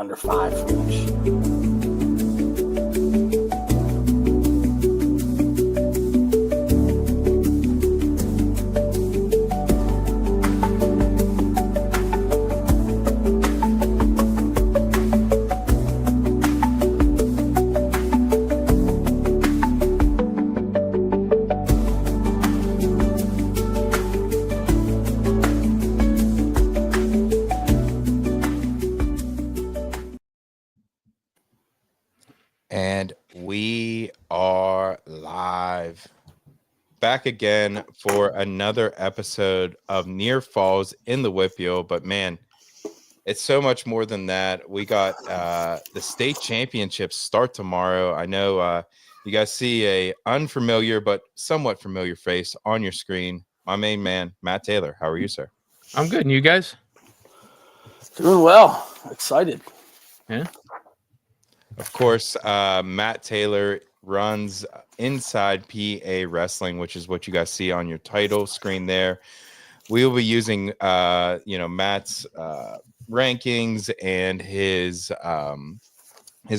under 5 finish. And we are live. Back again for another episode of Near Falls in the Whitfield. But man, it's so much more than that. We got the state championships start tomorrow. I know you guys see a unfamiliar but somewhat familiar face on your screen. My main man, Matt Taylor. How are you, sir? I'm good. And you guys? Doing well. Excited. Yeah. Of course, Matt Taylor runs Inside PA Wrestling, which is what you guys see on your title screen there. We will be using, Matt's rankings and his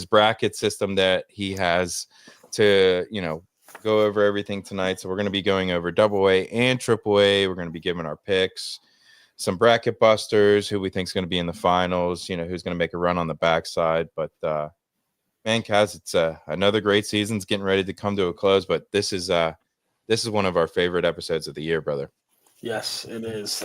bracket system that he has to, go over everything tonight. So we're going to be going over AA and AAA. We're going to be giving our picks, some bracket busters, who we think is going to be in the finals, who's going to make a run on the backside. But man, Kaz, it's another great season. It's getting ready to come to a close, but this is one of our favorite episodes of the year, brother. Yes, it is.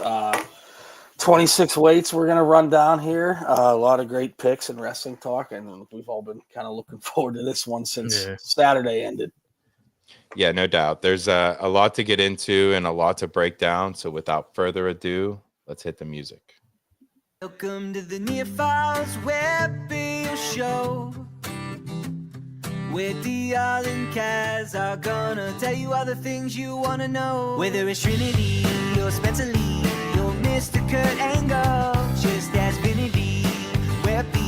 26 weights we're going to run down here. A lot of great picks and wrestling talk, and we've all been kind of looking forward to this one since Saturday ended. Yeah, no doubt. There's a lot to get into and a lot to break down. So without further ado, let's hit the music. Welcome to the Near Falls Webfield Show, where DR and Kaz are gonna tell you all the things you wanna know. Whether it's Trinity or Spencer Lee or Mr. Kurt Angle, just ask Vinny, Webby,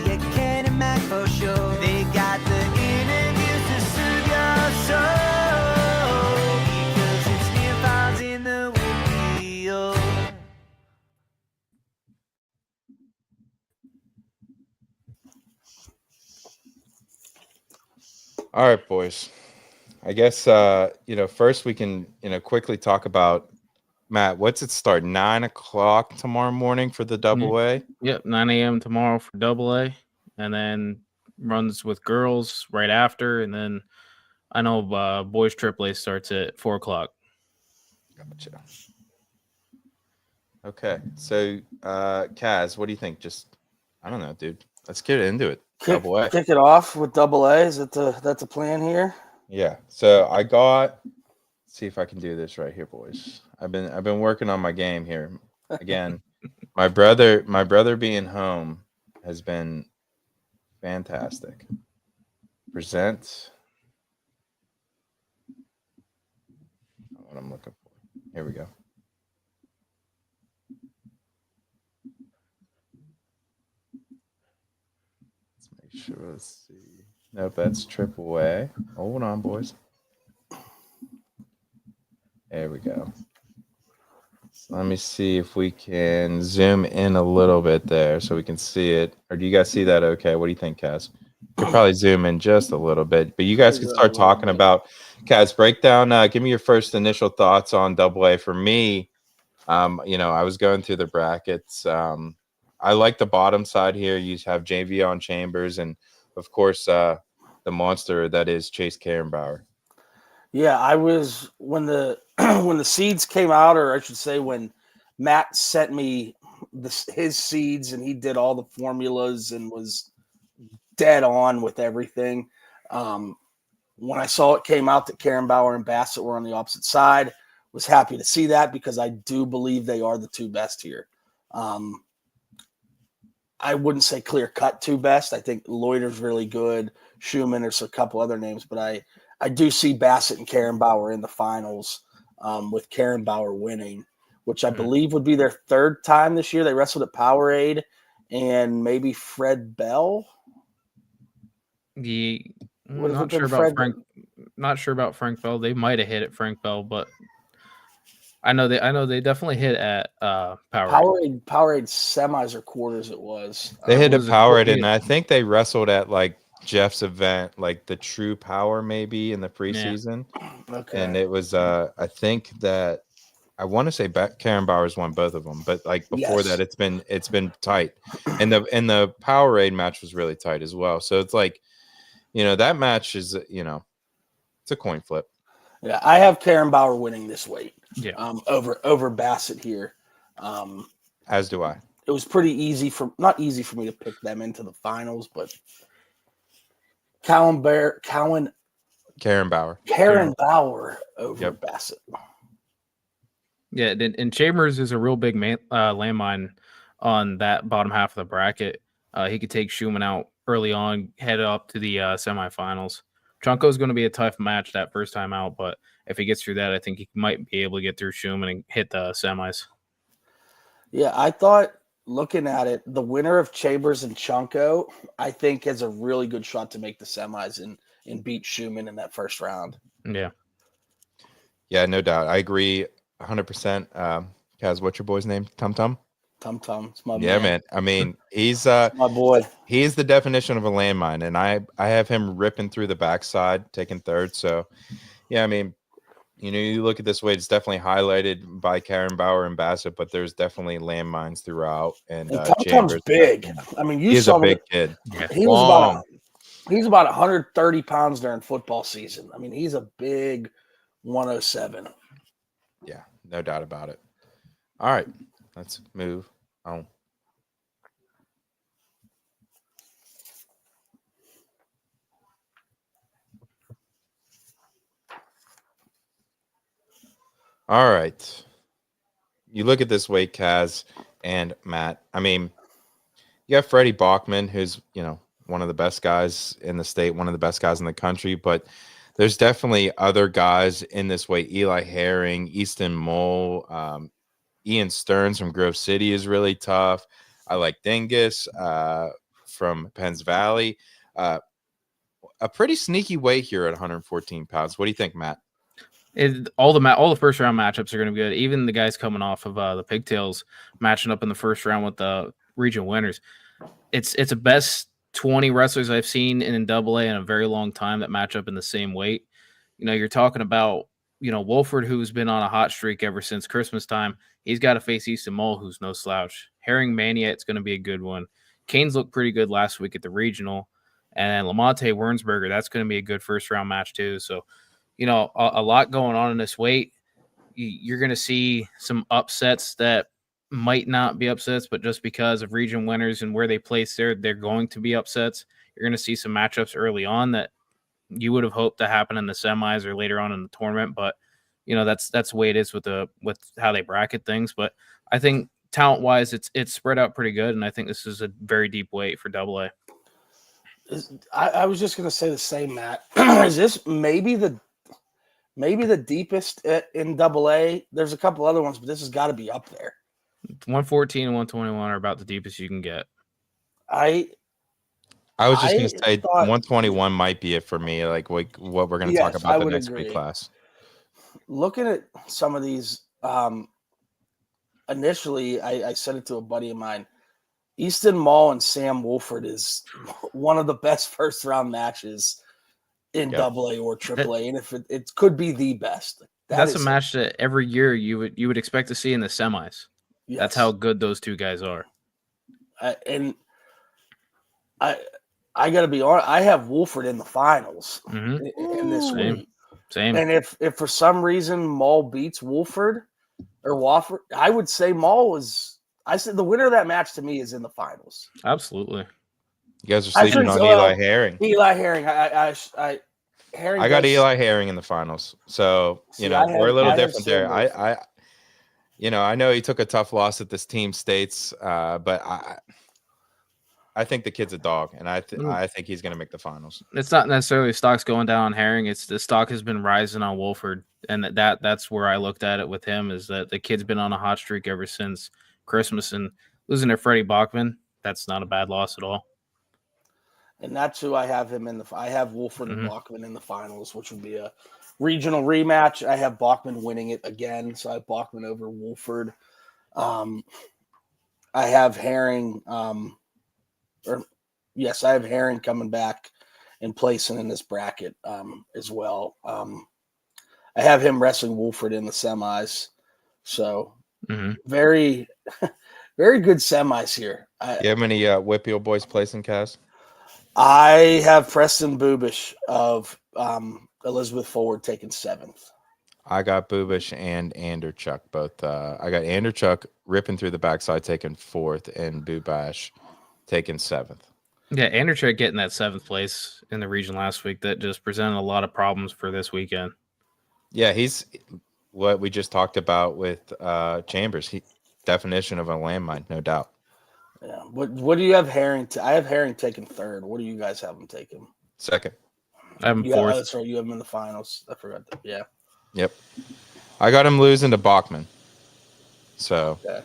yeah, Ken and Mac for sure. They got the interviews to soothe your soul, because it's Near Falls in the Whitfield. All right, boys. I guess first we can quickly talk about, Matt, what's it start? 9 o'clock tomorrow morning for the AA? Yep, 9 a.m. tomorrow for AA, and then runs with girls right after, and then I know boys AAA starts at 4 o'clock. Gotcha. Okay, so Kaz, what do you think? Just, I don't know, dude. Let's get into it. Kick it off with AA. Is that the plan here? Yeah. So let's see if I can do this right here, boys. I've been working on my game here. Again, my brother being home has been fantastic. Present what I'm looking for. Here we go. Sure, let's see. Nope, that's AAA. Hold on, boys. There we go. So let me see if we can zoom in a little bit there so we can see it. Or do you guys see that okay? What do you think, Kaz? You could probably zoom in just a little bit, but you guys can start talking about, Kaz, breakdown. Give me your first initial thoughts on AA. For me, I was going through the brackets. I like the bottom side here. You have Javion Chambers and, of course, the monster that is Chase Karrenbauer. Yeah, I was when the seeds came out, or I should say when Matt sent me his seeds and he did all the formulas and was dead on with everything. When I saw it came out that Karrenbauer and Bassett were on the opposite side, was happy to see that because I do believe they are the two best here. I wouldn't say clear cut two best. I think Loiter's really good. Schumann, there's a couple other names, but I do see Bassett and Karrenbauer in the finals, with Karrenbauer winning, which I believe would be their third time this year. They wrestled at Powerade and maybe Fred Bell. Not sure about Frank Bell. They might have hit it Frank Bell, but I know they definitely hit at Powerade. Powerade semis or quarters. It was. They hit a was a Powerade, quick- and I think they wrestled at like Jeff's event, like the True Power, maybe in the preseason. Okay. And it was, I think that I want to say Karen Bowers won both of them, but like before Yes. that, it's been tight, and the Powerade match was really tight as well. So it's like, that match is, it's a coin flip. Yeah, I have Karen Bauer winning this weight. Yeah. Over Bassett here. As do I. It was pretty easy not easy for me to pick them into the finals, but Karen Bauer over Bassett. Yeah, and Chambers is a real big landmine on that bottom half of the bracket. He could take Schumann out early on, head up to the semifinals. Chunko is going to be a tough match that first time out, but if he gets through that, I think he might be able to get through Schumann and hit the semis. Yeah, I thought looking at it, the winner of Chambers and Chunko, I think has a really good shot to make the semis and beat Schumann in that first round. Yeah. Yeah, no doubt. I agree 100%. Kaz, what's your boy's name? Tum Tum? Tum Tum. It's my man. I mean, he's my boy. He's the definition of a landmine, and I have him ripping through the backside, taking third. So, yeah, I mean, you look at this weight, it's definitely highlighted by Karen Bauer and Bassett, but there's definitely landmines throughout. And Tum Tum's big. I mean, he's a big kid. Yeah. He's about 130 pounds during football season. I mean, he's a big 107. Yeah, no doubt about it. All right, let's move on. All right. You look at this weight, Kaz and Matt. I mean, you have Freddie Bachman, who's, one of the best guys in the state, one of the best guys in the country, but there's definitely other guys in this weight. Eli Herring, Easton Mole, Ian Stearns from Grove City is really tough. I like Dingus from Penns Valley. A pretty sneaky weight here at 114 pounds. What do you think, Matt? All the first round matchups are going to be good. Even the guys coming off of the Pigtails matching up in the first round with the region winners. It's a best 20 wrestlers I've seen in AA in a very long time that match up in the same weight. You're talking about, Wolford, who's been on a hot streak ever since Christmas time. He's got to face Easton Mole, who's no slouch. Herring Mania, it's going to be a good one. Canes looked pretty good last week at the regional. And Lamonte Wernsberger, that's going to be a good first round match too. So, a lot going on in this weight. You're going to see some upsets that might not be upsets, but just because of region winners and where they place there, they're going to be upsets. You're going to see some matchups early on that you would have hoped to happen in the semis or later on in the tournament. But, that's the way it is with how they bracket things. But I think talent-wise, it's spread out pretty good, and I think this is a very deep weight for AA. I was just going to say the same, Matt. Is this maybe the deepest in AA? There's a couple other ones, but this has got to be up there. 114 and 121 are about the deepest you can get. I was just going to say 121 might be it for me, like what we're going to talk about the next weight class. Looking at some of these, initially I said it to a buddy of mine. Easton Mall and Sam Wolford is one of the best first round matches in AA or AAA, and if it could be the best. That's a match that every year you would expect to see in the semis. Yes. That's how good those two guys are. And I got to be honest, I have Wolford in the finals in this week. Same. And if for some reason Mall beats Wolford or Wofford, I would say Mall was. I said the winner of that match to me is in the finals. Absolutely. You guys are sleeping on Eli Herring. Eli Herring. I got Eli Herring in the finals. So, we're a little different there. I know he took a tough loss at this team states, but I think the kid's a dog, and I think he's going to make the finals. It's not necessarily stock's going down on Herring. It's the stock has been rising on Wolford, and that's where I looked at it with him, is that the kid's been on a hot streak ever since Christmas, and losing to Freddie Bachman, that's not a bad loss at all. And that's who I have him in I have Wolford and Bachman in the finals, which would be a regional rematch, I have Bachman winning it again. So I have Bachman over Wolford. I have Herring. I have Herring coming back and placing in this bracket as well. I have him wrestling Wolford in the semis. So very, very good semis here. You have any Whippeal boys placing, Cass? I have Preston Bubish of Elizabeth Forward taking 7th. I got Bubish and Anderchuk both. I got Anderchuk ripping through the backside taking 4th, and Bubash taking 7th. Yeah, Anderchuk getting that 7th place in the region last week, that just presented a lot of problems for this weekend. Yeah, he's what we just talked about with Chambers. Definition of a landmine, no doubt. Yeah. What do you have Herring? I have Herring taking 3rd. What do you guys have him taking? 2nd. I have him Yeah, 4th. that's right. You have him in the finals. I forgot that. Yeah. Yep. I got him losing to Bachman. So, Okay.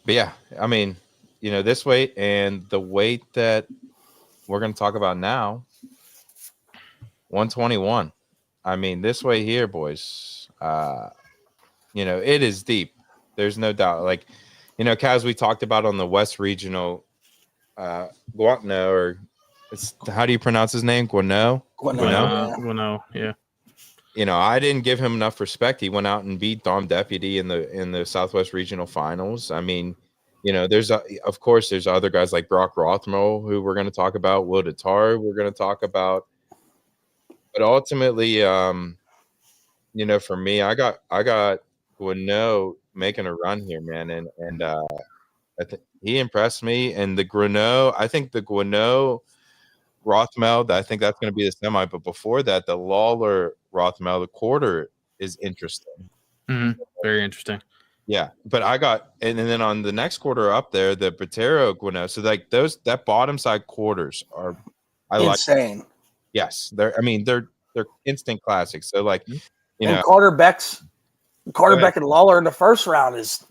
But yeah, I mean, this weight and the weight that we're going to talk about now, 121. I mean, this weight here, boys, it is deep. There's no doubt. Like, Kaz, we talked about on the West Regional, Guano, or how do you pronounce his name? Guano? Guano, yeah. I didn't give him enough respect. He went out and beat Dom Deputy in the Southwest Regional Finals. I mean, of course, there's other guys like Brock Rothmel who we're going to talk about. Will Tatar we're going to talk about. But ultimately, for me, I got Guano making a run here, man, and I think he impressed me. And I think the Guano Rothmel, I think that's going to be the semi. But before that, the Lawler Rothmel, the quarter is interesting. Very interesting. Yeah, but and then on the next quarter up there, the Botero Guano. So like that bottom side quarters are, insane. Yes, they're instant classics. So like, and Carter Beck and Lawler in the first round is.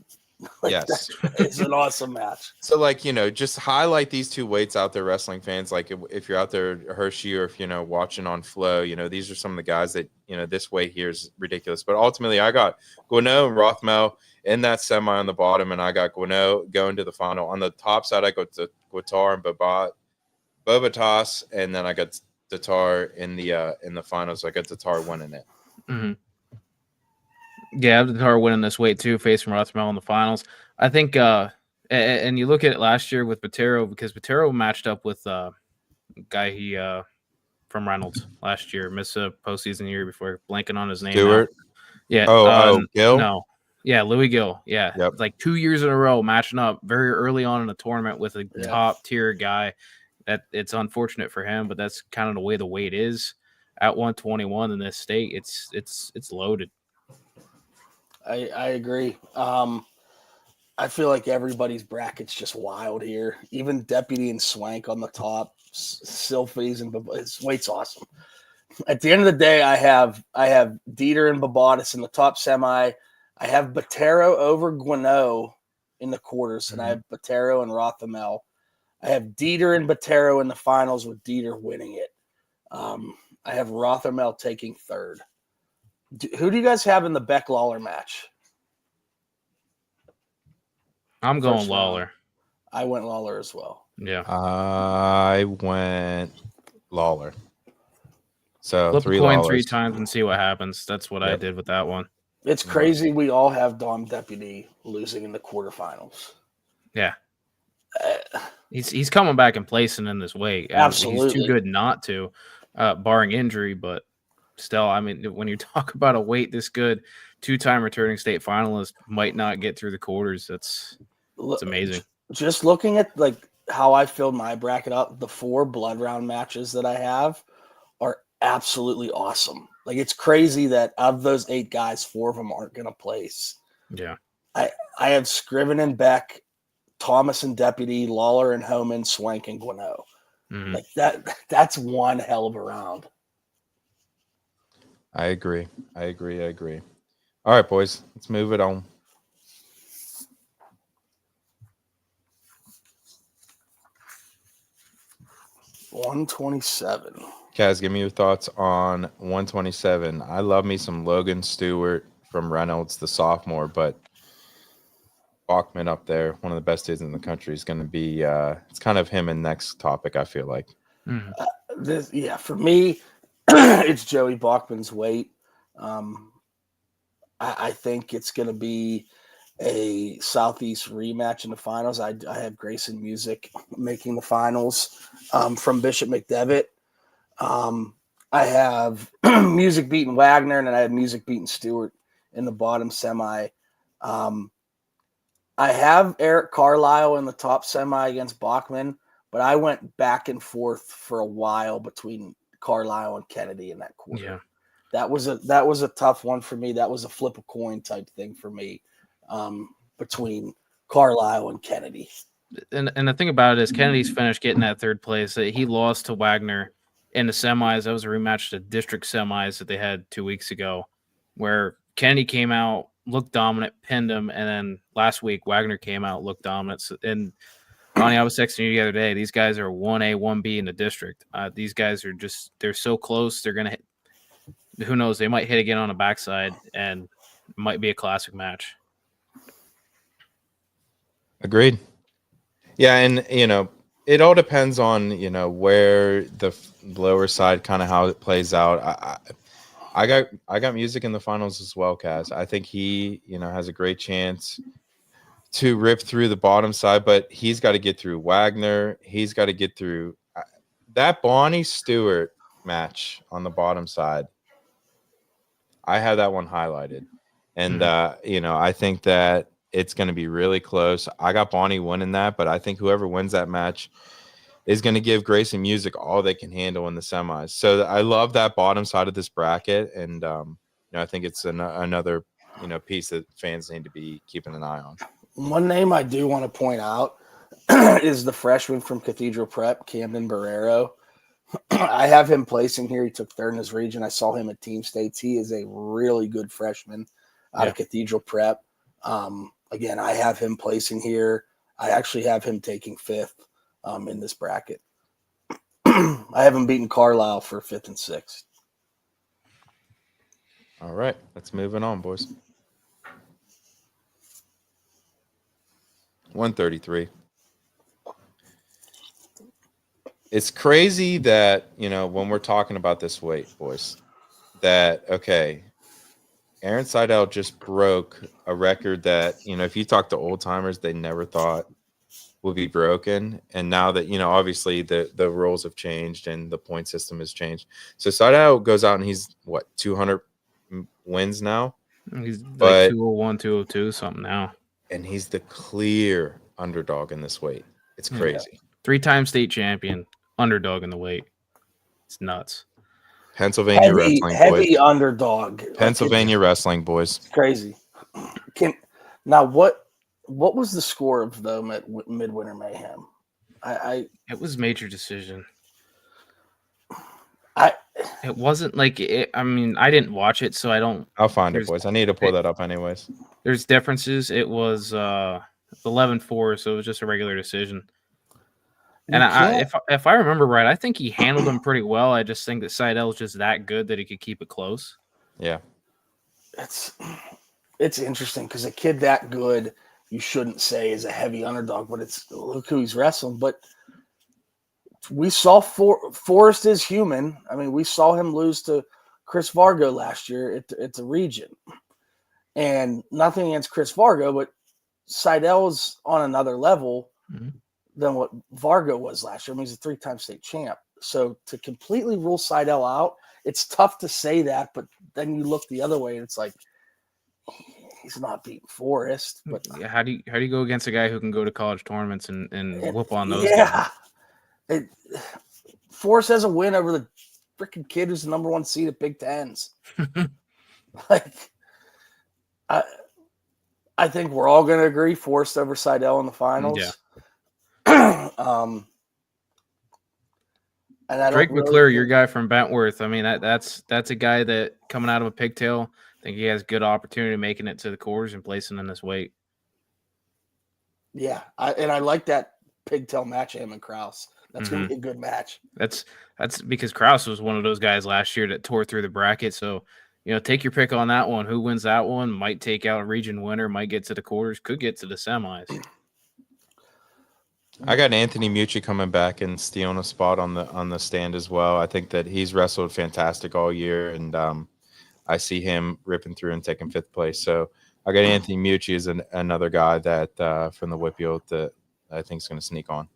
Yes, it's an awesome match. So like, just highlight these two weights out there, wrestling fans. Like if you're out there, Hershey, or if watching on Flow, these are some of the guys that this weight here is ridiculous. But ultimately, I got Guano and Rothmel in that semi on the bottom, and I got Guano going to the final. On the top side, I go to Guitar and Bobatas, and then I got Tatar in the finals. So I got Tatar winning it. Yeah, I have Tatar winning this weight too, facing Rothmel in the finals. I think, and you look at it last year with Botero, because Botero matched up with a guy from Reynolds last year, missed a postseason year before, blanking on his name. Stewart? Yeah. Gill? No. Yeah, Louis Gill. Yeah. Yep. Like 2 years in a row matching up very early on in the tournament with a top tier guy. That it's unfortunate for him, but that's kind of the way the weight is at 121 in this state. It's loaded. I agree. I feel like everybody's bracket's just wild here. Even Deputy and Swank on the top, Sylphies and his weight's awesome. At the end of the day, I have Dieter and Babatis in the top semi. I have Botero over Guano in the quarters, and I have Botero and Rothmel. I have Dieter and Botero in the finals with Dieter winning it. I have Rothmel taking 3rd. Who do you guys have in the Beck Lawler match? I'm going Lawler. I went Lawler as well. Yeah. I went Lawler. So flip three a coin Lawlers. 3 times and see what happens. That's what I did with that one. It's crazy. We all have Dom Deputy losing in the quarterfinals. Yeah. He's coming back and placing in this weight. Absolutely. He's too good not to, barring injury, but still, I mean, when you talk about a weight this good, 2-time returning state finalist might not get through the quarters. It's amazing. Just looking at like how I filled my bracket up, the 4 blood round matches that I have are absolutely awesome. Like it's crazy that of those 8 guys, 4 of them aren't going to place. Yeah. I have Scriven and Beck, Thomas and Deputy, Lawler and Homan, Swank and Guano. Like that's one hell of a round. I agree. All right, boys, let's move it on. $127. Kaz, give me your thoughts on 127. I love me some Logan Stewart from Reynolds, the sophomore, but Bachman up there, one of the best dudes in the country, is going to be. It's kind of him and next topic. I feel like. Mhm. For me, it's Joey Bachman's weight. I think it's going to be a Southeast rematch in the finals. I have Grayson Music making the finals from Bishop McDevitt. I have Music beating Wagner, and then I have Music beating Stewart in the bottom semi. I have Eric Carlisle in the top semi against Bachman, but I went back and forth for a while between Carlisle and Kennedy in that quarter. Yeah. That was a tough one for me. That was a flip a coin type thing for me between Carlisle and Kennedy. And the thing about it is Kennedy's finished getting that third place. He lost to Wagner in the semis. That was a rematch to district semis that they had 2 weeks ago, where Kennedy came out, looked dominant, pinned him, and then last week Wagner came out, looked dominant. And Ronnie, I was texting you the other day. These guys are 1A, 1B in the district. These guys are they're so close. They're gonna hit. Who knows? They might hit again on the backside, and it might be a classic match. Agreed. Yeah, and it all depends on where the lower side kind of how it plays out. I got Music in the finals as well, Kaz. I think he has a great chance to rip through the bottom side, but he's got to get through Wagner. He's got to get through that Bonnie Stewart match on the bottom side. I have that one highlighted, and I think that it's going to be really close. I got Bonnie winning that, but I think whoever wins that match is going to give Grayson Music all they can handle in the semis. So I love that bottom side of this bracket, and I think it's another piece that fans need to be keeping an eye on. One name I do want to point out is the freshman from Cathedral Prep, Camden Barrero. I have him placing here. He took third in his region. I saw him at Team States. He is a really good freshman out of Cathedral Prep. Again, I have him placing here. I actually have him taking fifth in this bracket. I have him beating Carlisle for fifth and sixth. All right, let's move it on, boys. 133. It's crazy that, when we're talking about this weight, boys, that, Aaron Seidel just broke a record that, if you talk to old timers, they never thought would be broken. And now that, obviously the rules have changed and the point system has changed. So Seidel goes out and he's 200 wins now? He's like 201, 202, something now. And he's the clear underdog in this weight. It's crazy. Yeah. 3-time state champion, underdog in the weight. It's nuts. Pennsylvania wrestling, heavy boys. Underdog. Pennsylvania wrestling, boys. It's crazy. What was the score of them at Midwinter Mayhem? It was major decision. I It wasn't like it. I mean, I didn't watch it, so I don't. I'll find it, boys. I need to pull that up anyways. There's differences. It was 11-4, so it was just a regular decision. And if I remember right, I think he handled him pretty well. I just think that Seidel is just that good that he could keep it close. Yeah. It's interesting because a kid that good, you shouldn't say is a heavy underdog, but it's look who he's wrestling. But we saw Forrest is human. I mean, we saw him lose to Chris Vargo last year at the region. And nothing against Chris Vargo, but Seidel's on another level than what Vargo was last year. I mean, he's a 3-time state champ. So to completely rule Seidel out, it's tough to say that, but then you look the other way and it's like, he's not beating Forrest. But how do you go against a guy who can go to college tournaments and whoop on those guys? Forrest has a win over the freaking kid who's the number 1 seed at Big Tens. I think we're all going to agree Forrest over Seidel in the finals. Yeah. And Drake McClure, your guy from Bentworth. I mean, that's a guy that coming out of a pigtail. I think he has good opportunity making it to the quarters and placing in this weight. Yeah, I like that pigtail match of him and Kraus. That's going to be a good match. That's because Kraus was one of those guys last year that tore through the bracket. So, take your pick on that one. Who wins that one? Might take out a region winner, might get to the quarters, could get to the semis. I got Anthony Mucci coming back and stealing a spot on the stand as well. I think that he's wrestled fantastic all year, and I see him ripping through and taking 5th place. So I got Anthony Mucci as another guy that from the Whitfield that I think is going to sneak on.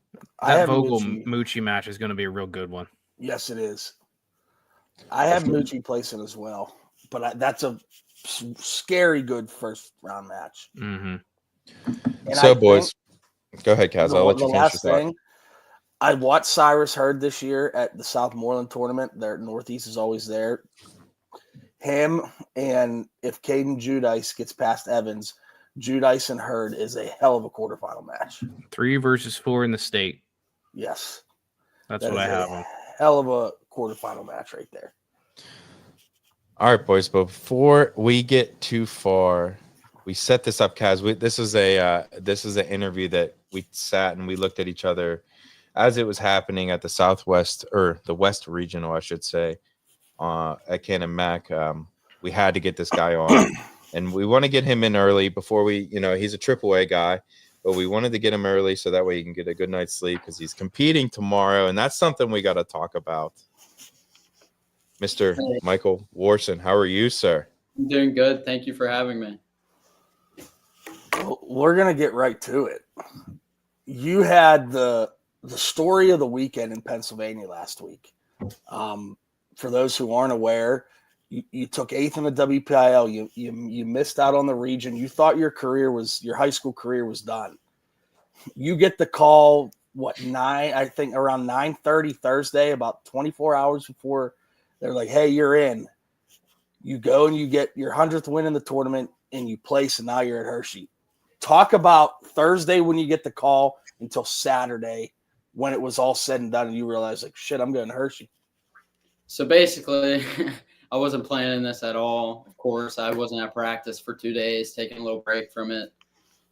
That Vogel Mucci match is going to be a real good one. Yes, it is. I have Mucci placing as well, but that's a scary good first round match. Mm-hmm. So, boys, go ahead, Kaz. I'll let you the finish last your thought. thing, I watched Cyrus Hurd this year at the Southmoreland tournament. Their Northeast is always there. Him, and if Caden Judice gets past Evans, Judice and Hurd is a hell of a quarterfinal match. 3 versus 4 in the state. Yes. That's what I have on. Hell of a quarterfinal match right there. All right, boys. But before we get too far, we set this up, Kaz. This is an interview that we sat and we looked at each other as it was happening at the Southwest, or the West Regional, I should say, at Cannon Mac. We had to get this guy on, and we want to get him in early before we, he's a AAA guy, but we wanted to get him early so that way he can get a good night's sleep because he's competing tomorrow, and that's something we got to talk about. Mr. Michael Warson, how are you, sir? I'm doing good. Thank you for having me. Well, we're going to get right to it. You had the story of the weekend in Pennsylvania last week. For those who aren't aware, you took 8th in the WPIL. You missed out on the region. You thought your high school career was done. You get the call, around 9:30 Thursday, about 24 hours before they're like, hey, you're in. You go and you get your 100th win in the tournament and you place, and now you're at Hershey. Talk about Thursday when you get the call until Saturday when it was all said and done and you realize, like, shit, I'm going to Hershey. So basically, I wasn't planning this at all. Of course, I wasn't at practice for 2 days, taking a little break from it.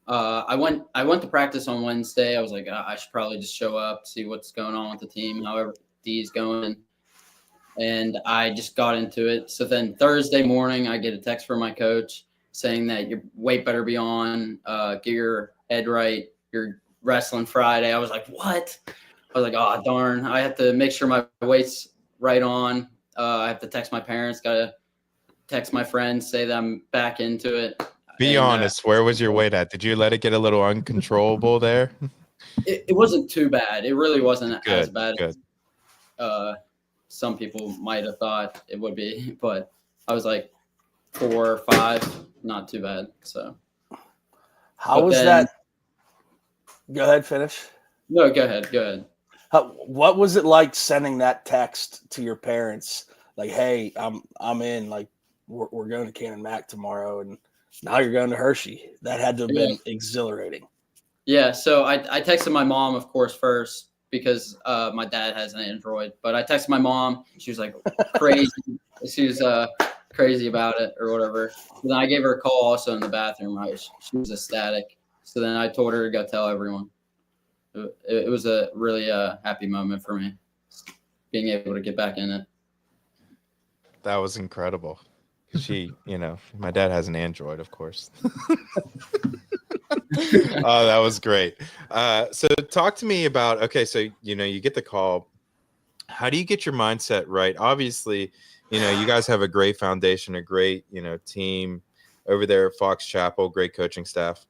I went to practice on Wednesday. I was like, I should probably just show up, see what's going on with the team, however D's going. And I just got into it. So then Thursday morning, I get a text from my coach saying that your weight better be on, get your head right, you're wrestling Friday. I was like, what? I was like, oh, darn. I have to make sure my weight's right on. I have to text my parents, got to text my friends, say that I'm back into it. Be honest, where was your weight at? Did you let it get a little uncontrollable there? It wasn't too bad. It really wasn't Good, as bad good. as some people might have thought it would be. But I was like 4 or 5, not too bad. So How was that? Go ahead, finish. No, go ahead. What was it like sending that text to your parents? Like, hey, I'm in. Like, we're going to Cannon Mac tomorrow, and now you're going to Hershey. That had to have been exhilarating. Yeah. So I texted my mom, of course, first because my dad has an Android. But I texted my mom. She was like crazy. She was crazy about it or whatever. And then I gave her a call also in the bathroom. She was ecstatic. So then I told her to go tell everyone. It was a really happy moment for me, being able to get back in it. That was incredible. She, my dad has an Android, of course. Oh, that was great. So talk to me about, okay, so, you get the call. How do you get your mindset right? Obviously, you guys have a great foundation, a great, team over there at Fox Chapel, great coaching staff.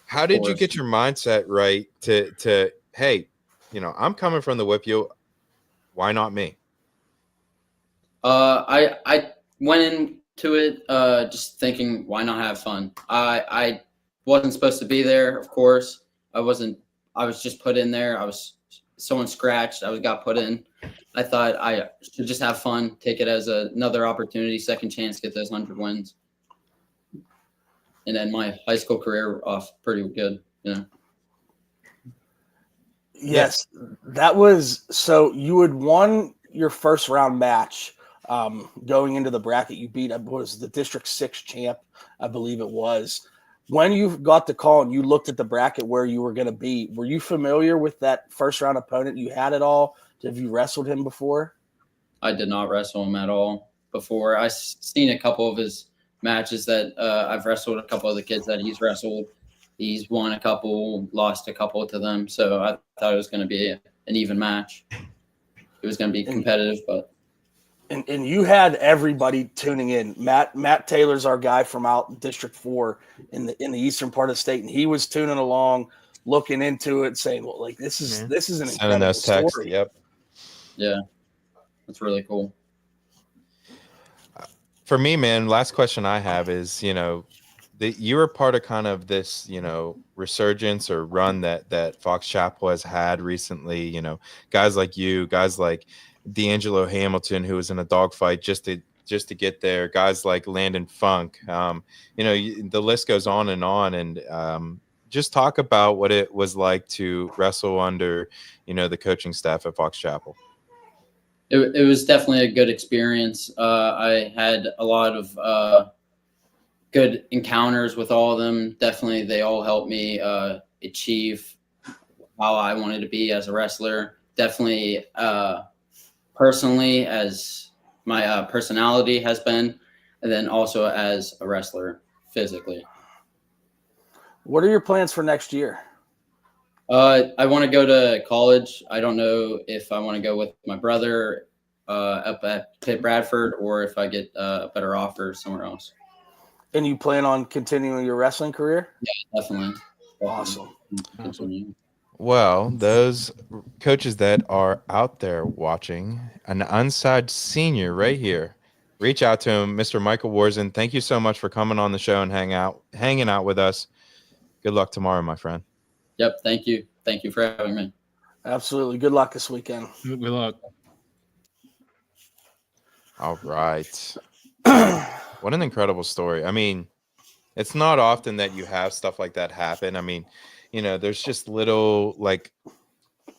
How did you get your mindset right to hey, I'm coming from the Whitfield. Why not me? I went into it just thinking, why not have fun? I wasn't supposed to be there, of course. I was just put in there. Someone scratched. I got put in. I thought I should just have fun, take it as another opportunity, second chance, get those 100 wins. And then my high school career off pretty good, Yes, that was so. You had won your first round match going into the bracket. You beat, what was the District 6 champ, I believe it was. When you got the call and you looked at the bracket where you were going to be, were you familiar with that first round opponent? You had it all. Have you wrestled him before? I did not wrestle him at all before. I've seen a couple of his matches that I've wrestled a couple of the kids that he's wrestled. He's won a couple, lost a couple to them. So I thought it was going to be an even match. It was going to be competitive, but. And you had everybody tuning in. Matt Taylor's our guy from out District 4 in the eastern part of the state, and he was tuning along, looking into it, saying, "Well, like this is an Sending incredible those texts. story." Yep. Yeah, that's really cool. For me, man, last question I have is, you were part of kind of this, resurgence or run that Fox Chapel has had recently. Guys like you, guys like D'Angelo Hamilton, who was in a dogfight just to get there. Guys like Landon Funk. The list goes on, and just talk about what it was like to wrestle under, the coaching staff at Fox Chapel. It was definitely a good experience. I had a lot of good encounters with all of them. Definitely, they all helped me achieve how I wanted to be as a wrestler. Definitely, personally, as my personality has been, and then also as a wrestler physically. What are your plans for next year? I want to go to college. I don't know if I want to go with my brother up at Pitt Bradford or if I get a better offer somewhere else. And you plan on continuing your wrestling career? Yeah, definitely. Awesome. Continue. Well, those coaches that are out there watching, an unsigned senior right here, reach out to him, Mr. Michael Warzen. Thank you so much for coming on the show and hanging out with us. Good luck tomorrow, my friend. Yep. Thank you. Thank you for having me. Absolutely. Good luck this weekend. Good luck. All right. What an incredible story. I mean, it's not often that you have stuff like that happen. I mean, there's just little like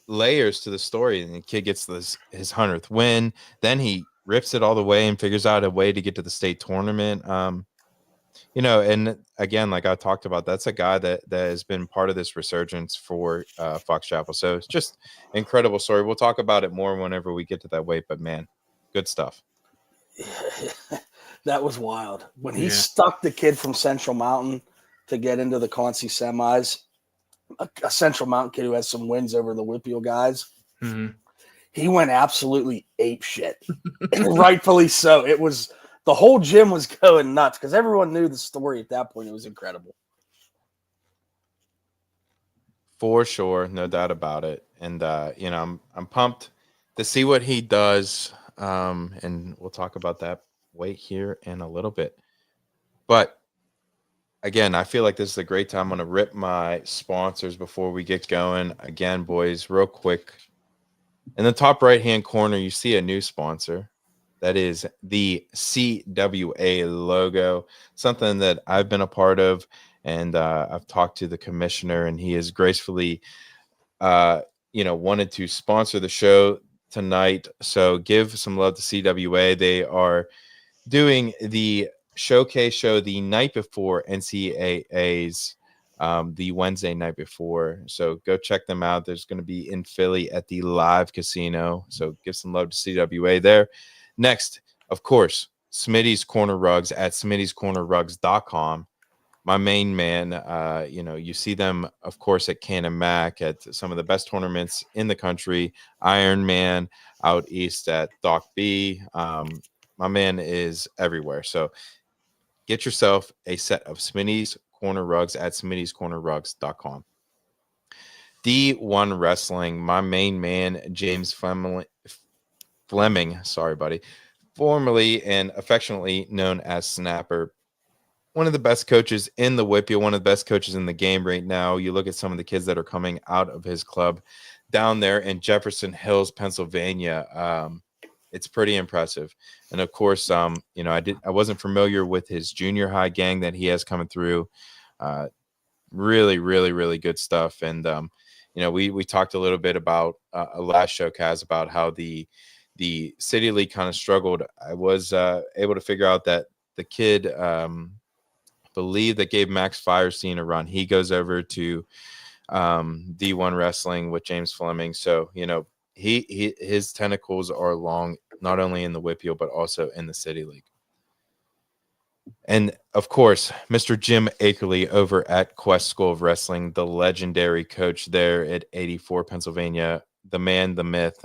layers to the story, and the kid gets his 100th win. Then he rips it all the way and figures out a way to get to the state tournament. And again, like I talked about, that's a guy that has been part of this resurgence for Fox Chapel. So it's just incredible story. We'll talk about it more whenever we get to that weight, but man, good stuff. That was wild. When he stuck the kid from Central Mountain to get into the Concy semis, a Central Mountain kid who has some wins over the Whitfield guys, he went absolutely ape shit. And rightfully so. It was the whole gym was going nuts because everyone knew the story at that point. It was incredible. For sure, no doubt about it. And I'm pumped to see what he does. And we'll talk about that weight here in a little bit. But again, I feel like this is a great time. I'm going to rip my sponsors before we get going. Again, boys, real quick. In the top right-hand corner, you see a new sponsor. That is the CWA logo, something that I've been a part of, and I've talked to the commissioner, and he has gracefully, wanted to sponsor the show tonight. So give some love to CWA. They are doing the showcase show the night before NCAAs, the Wednesday night before. So go check them out. There's going to be in Philly at the Live Casino. So give some love to CWA there. Next, of course, Smitty's Corner Rugs at smittyscornerrugs.com. My main man, you see them, of course, at Can and Mac at some of the best tournaments in the country. Iron Man out east at Doc B. My man is everywhere. So get yourself a set of Smitty's Corner Rugs at smittyscornerrugs.com. D1 Wrestling, my main man, James Fleming, sorry, buddy, formerly and affectionately known as Snapper. One of the best coaches in the Whitfield, one of the best coaches in the game right now. You look at some of the kids that are coming out of his club down there in Jefferson Hills, Pennsylvania. It's pretty impressive. And of course, I wasn't familiar with his junior high gang that he has coming through. Really, really, really good stuff. And we talked a little bit about a last show, Kaz, about how the City League kind of struggled. I was able to figure out that the kid, I believe that gave Max Firestein a run. He goes over to D1 Wrestling with James Fleming. So, his tentacles are long, not only in the Whippeal, but also in the City League. And of course, Mr. Jim Akerley over at Quest School of Wrestling, the legendary coach there at 84 Pennsylvania, the man, the myth,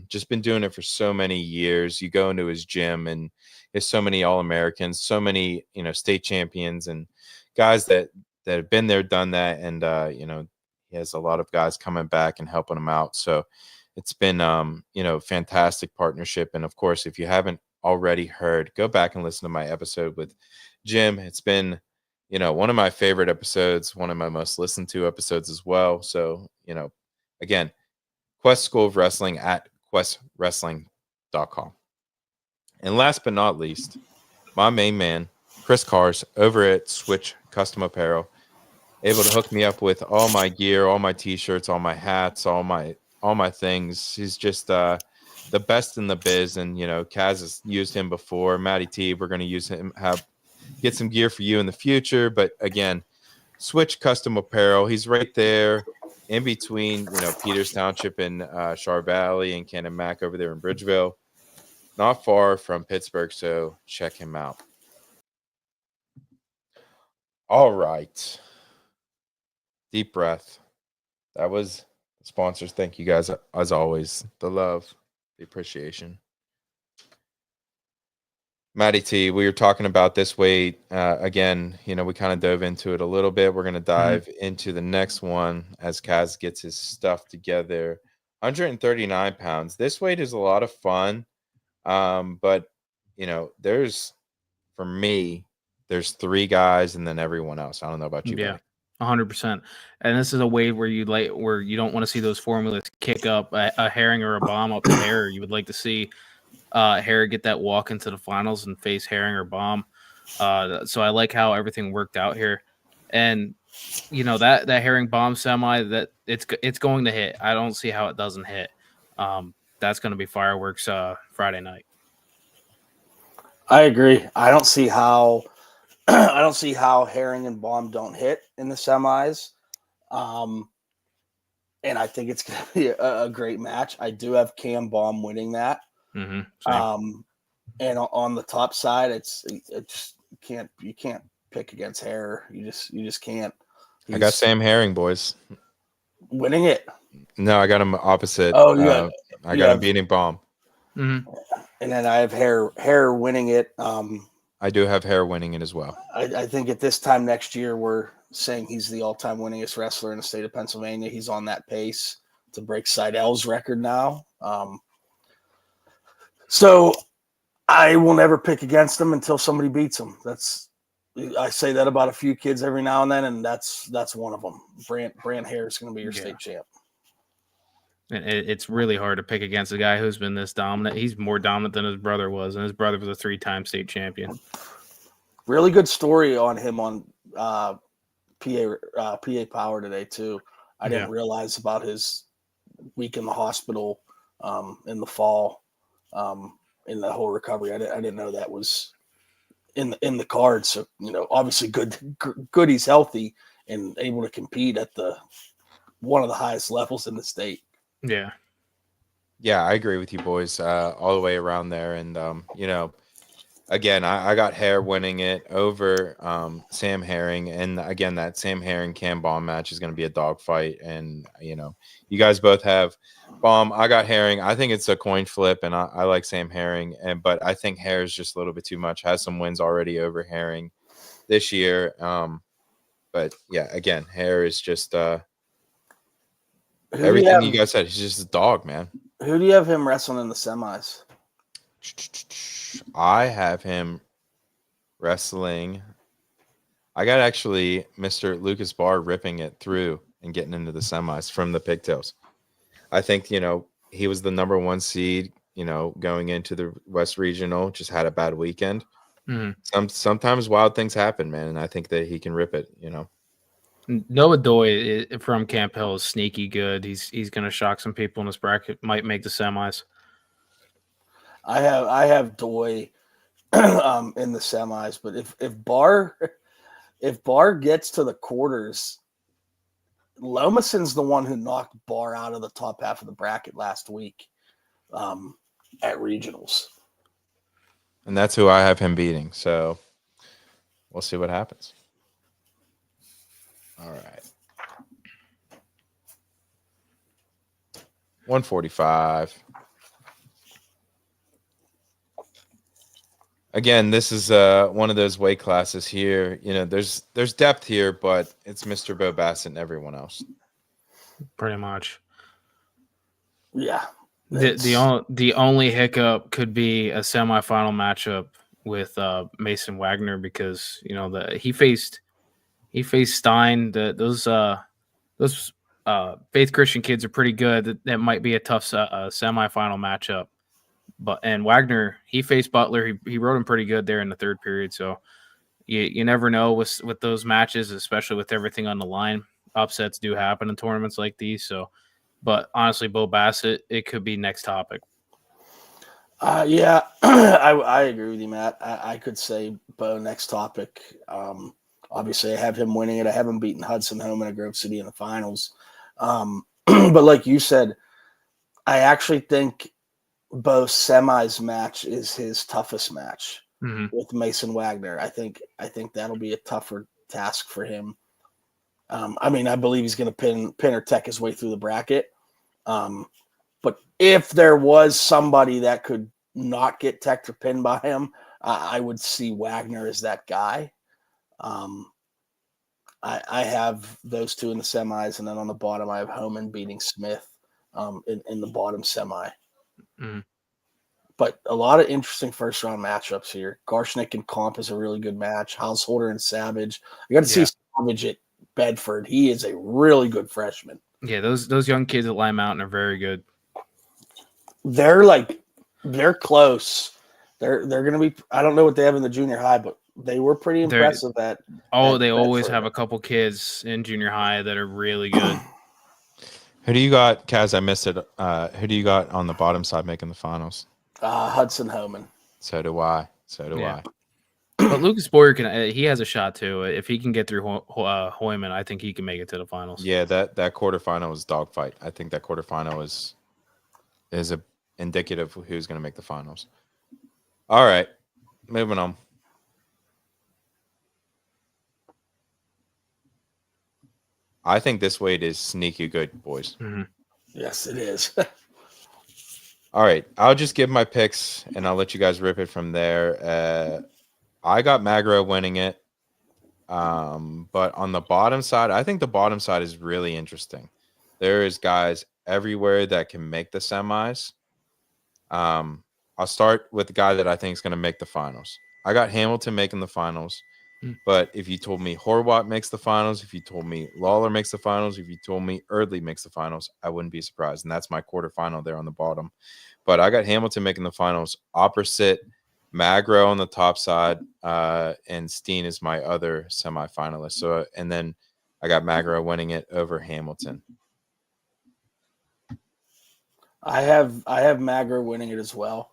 just been doing it for so many years. You go into his gym and there's so many All-Americans, so many, state champions and guys that have been there, done that. And, he has a lot of guys coming back and helping him out. So it's been, fantastic partnership. And of course, if you haven't already heard, go back and listen to my episode with Jim. It's been, one of my favorite episodes, one of my most listened to episodes as well. So, again, Quest School of Wrestling at questwrestling.com. And last but not least, my main man, Chris Cars over at Switch Custom Apparel, able to hook me up with all my gear, all my t-shirts, all my hats, all my things. He's just the best in the biz. And, Kaz has used him before. Matty T, we're going to use him, get some gear for you in the future. But again, Switch Custom Apparel, he's right there in between, Peters Township and Char Valley and Cannon Mac over there in Bridgeville. Not far from Pittsburgh, so check him out. All right. Deep breath. That was the sponsors. Thank you guys, as always. The love, the appreciation. Matty T, we were talking about this weight. Again, we kind of dove into it a little bit. We're going to dive into the next one as Kaz gets his stuff together. 139 pounds. This weight is a lot of fun. But, for me, there's 3 guys and then everyone else. I don't know about you. Yeah. 100%. And this is a weight where you don't want to see those formulas kick up a Herring or a Bomb up to Harer. You would like to see Harer get that walk into the finals and face Herring or Bomb. So I like how everything worked out here. And that Herring Bomb semi, that it's going to hit. I don't see how it doesn't hit. That's going to be fireworks Friday night. I agree. I don't see how Herring and Bomb don't hit in the semis. And I think it's going to be a great match. I do have Cam Bomb winning that. Mm-hmm. And on the top side, it's you can't pick against Harer. You just can't. I got Sam Herring, boys. Winning it. No, I got him opposite. Oh, I got him beating Bomb. Mm-hmm. And then I have Harer winning it. I do have Harer winning it as well. I think at this time next year, we're saying he's the all-time winningest wrestler in the state of Pennsylvania. He's on that pace to break Seidel's record now. So I will never pick against him until somebody beats him. I say that about a few kids every now and then, and that's one of them. Brant Harer is going to be your state champ. And it's really hard to pick against a guy who's been this dominant. He's more dominant than his brother was, and his brother was a 3-time state champion. Really good story on him on PA Power today too. I didn't realize about his week in the hospital in the fall, in the whole recovery. I didn't know that was in the cards. So obviously good. He's healthy and able to compete at one of the highest levels in the state. Yeah. Yeah, I agree with you boys all the way around there. And, again, I got Harer winning it over Sam Herring. And, again, that Sam Herring Cam Bomb match is going to be a dogfight. And, you guys both have Bomb. I got Herring. I think it's a coin flip, and I like Sam Herring. But I think Harer's just a little bit too much. Has some wins already over Herring this year. But, yeah, again, Harer is just everything you guys said. He's just a dog, man. Who do you have him wrestling in the semis? I have him wrestling. I got actually Mr. Lucas Barr ripping it through and getting into the semis from the Pigtails. I think, he was the number 1 seed, going into the West Regional, just had a bad weekend. Mm-hmm. Sometimes wild things happen, man. And I think that he can rip it, Noah Doy from Camp Hill is sneaky good. He's going to shock some people in this bracket. Might make the semis. I have Doy in the semis, but if Barr if Barr gets to the quarters, Lomason's the one who knocked Barr out of the top half of the bracket last week at regionals. And that's who I have him beating. So we'll see what happens. All right. 145. Again, this is one of those weight classes here. You know, there's depth here, but it's Mr. Bo Bassett and everyone else. Pretty much. Yeah. The only hiccup could be a semifinal matchup with Mason Wagner, because he faced Stein. Those Faith Christian kids are pretty good. That might be a tough semifinal matchup. And Wagner, he faced Butler. He rode him pretty good there in the third period. So you never know with those matches, especially with everything on the line. Upsets do happen in tournaments like these. So, but honestly, Bo Bassett, it could be next topic. Yeah, I agree with you, Matt. I could say Bo next topic. Obviously, I have him winning it. I have him beating Hudson Home and Grove City in the finals. But like you said, I actually think Bo's semis match is his toughest match with Mason Wagner. I think that'll be a tougher task for him. I mean, I believe he's going to pin or tech his way through the bracket. But if there was somebody that could not get teched or pinned by him, I would see Wagner as that guy. I have those two in the semis, and then on the bottom, I have Homan beating Smith in the bottom semi. But a lot of interesting first round matchups here. Garshnick and Comp is a really good match. Householder and Savage. I got to see Savage at Bedford. He is a really good freshman. Yeah, those young kids at Lime Mountain are very good. They're close. They're going to be. I don't know what they have in the junior high, but they were pretty impressive at. Oh, they always have a couple kids in junior high that are really good. Who do you got, Kaz? I missed it. Who do you got on the bottom side making the finals? Hudson Homan. So do I. I. But Lucas Boyer he has a shot too. If he can get through Hoyman, I think he can make it to the finals. Yeah, that quarterfinal was dogfight. I think that quarterfinal is a indicative of who's going to make the finals. All right, moving on. I think this weight is sneaky good, boys. Yes, it is. All right, I'll just give my picks, and I'll let you guys rip it from there. I got Magro winning it, but on the bottom side, I think the bottom side is really interesting. There is guys everywhere that can make the semis. I'll start with the guy that I think is going to make the finals. I got Hamilton making the finals. But if you told me Horwat makes the finals, if you told me Lawler makes the finals, if you told me Erdley makes the finals, I wouldn't be surprised. And that's my quarterfinal there on the bottom. But I got Hamilton making the finals opposite Magro on the top side, and Steen is my other semifinalist. So, and then I got Magro winning it over Hamilton. I have Magro winning it as well.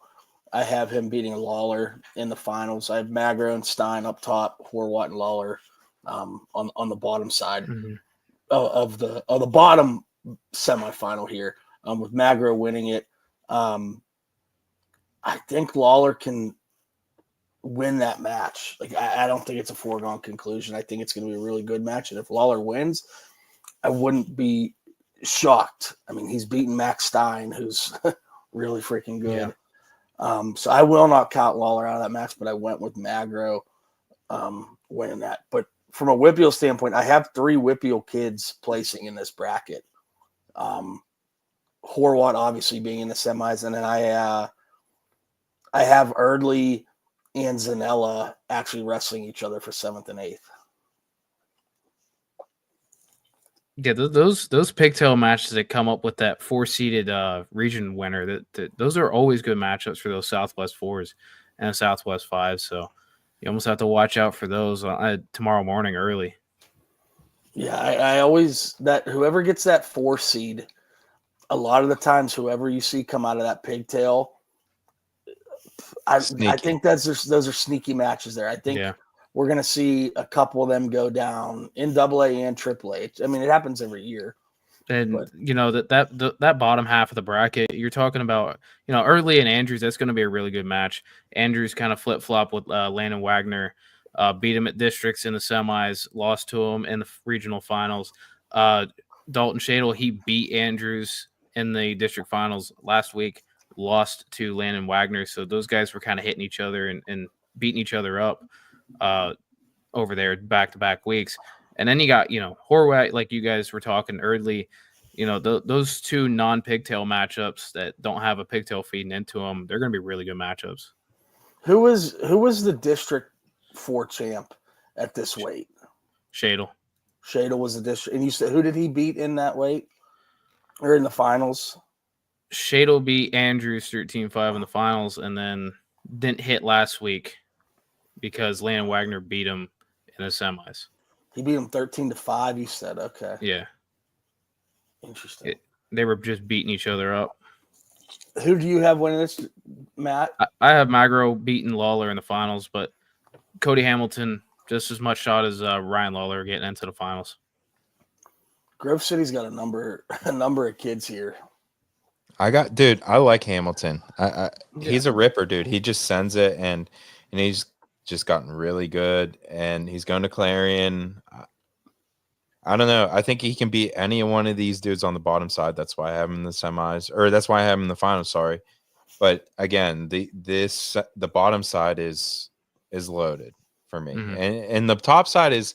I have him beating Lawler in the finals. I have Magro and Stein up top, Horwat and Lawler on the bottom side of the bottom semifinal here, with Magro winning it. I think Lawler can win that match. Like I don't think it's a foregone conclusion. I think it's going to be a really good match, and if Lawler wins, I wouldn't be shocked. I mean, he's beaten Max Stein, who's really freaking good. Yeah. So I will not count Lawler out of that match, but I went with Magro winning that. But from a Whippeal standpoint, I have 3 Whippeal kids placing in this bracket. Horwat obviously being in the semis, and then I have Erdley and Zanella actually wrestling each other for 7th and 8th. Yeah, those pigtail matches that come up with that 4-seeded region winner, that those are always good matchups for those Southwest 4s and Southwest 5s. So you almost have to watch out for those tomorrow morning early. Yeah, I always that whoever gets that 4 seed, a lot of the times whoever you see come out of that pigtail, I think those are sneaky matches there. I think we're going to see a couple of them go down in AA and AAA. I mean, it happens every year. And But- that bottom half of the bracket, you're talking about, Early and Andrews. That's going to be a really good match. Andrews kind of flip flop with Landon Wagner, beat him at districts in the semis, lost to him in the regional finals. Dalton Shadle, he beat Andrews in the district finals last week, lost to Landon Wagner. So those guys were kind of hitting each other and beating each other up over there back to back weeks. And then you got, Horwat, like you guys were talking early, those two non-pigtail matchups that don't have a pigtail feeding into them, they're going to be really good matchups. Who was the District 4 champ at this weight? Shadle. Shadle was the district. And you said, who did he beat in that weight? Or in the finals? Shadle beat Andrews 13-5 in the finals and then didn't hit last week because Landon Wagner beat him in the semis. He beat him 13-5, you said. Okay. Yeah. Interesting. They were just beating each other up. Who do you have winning this, Matt? I have Magro beating Lawler in the finals, but Cody Hamilton just as much shot as Ryan Lawler getting into the finals. Grove City's got a number of kids here. I like Hamilton. He's a ripper, dude. He just sends it, and he's just gotten really good, and he's going to Clarion. I don't know. I think he can beat any one of these dudes on the bottom side. That's why I have him in the semis, or that's why I have him in the finals. Sorry, but again, the bottom side is loaded for me, and the top side is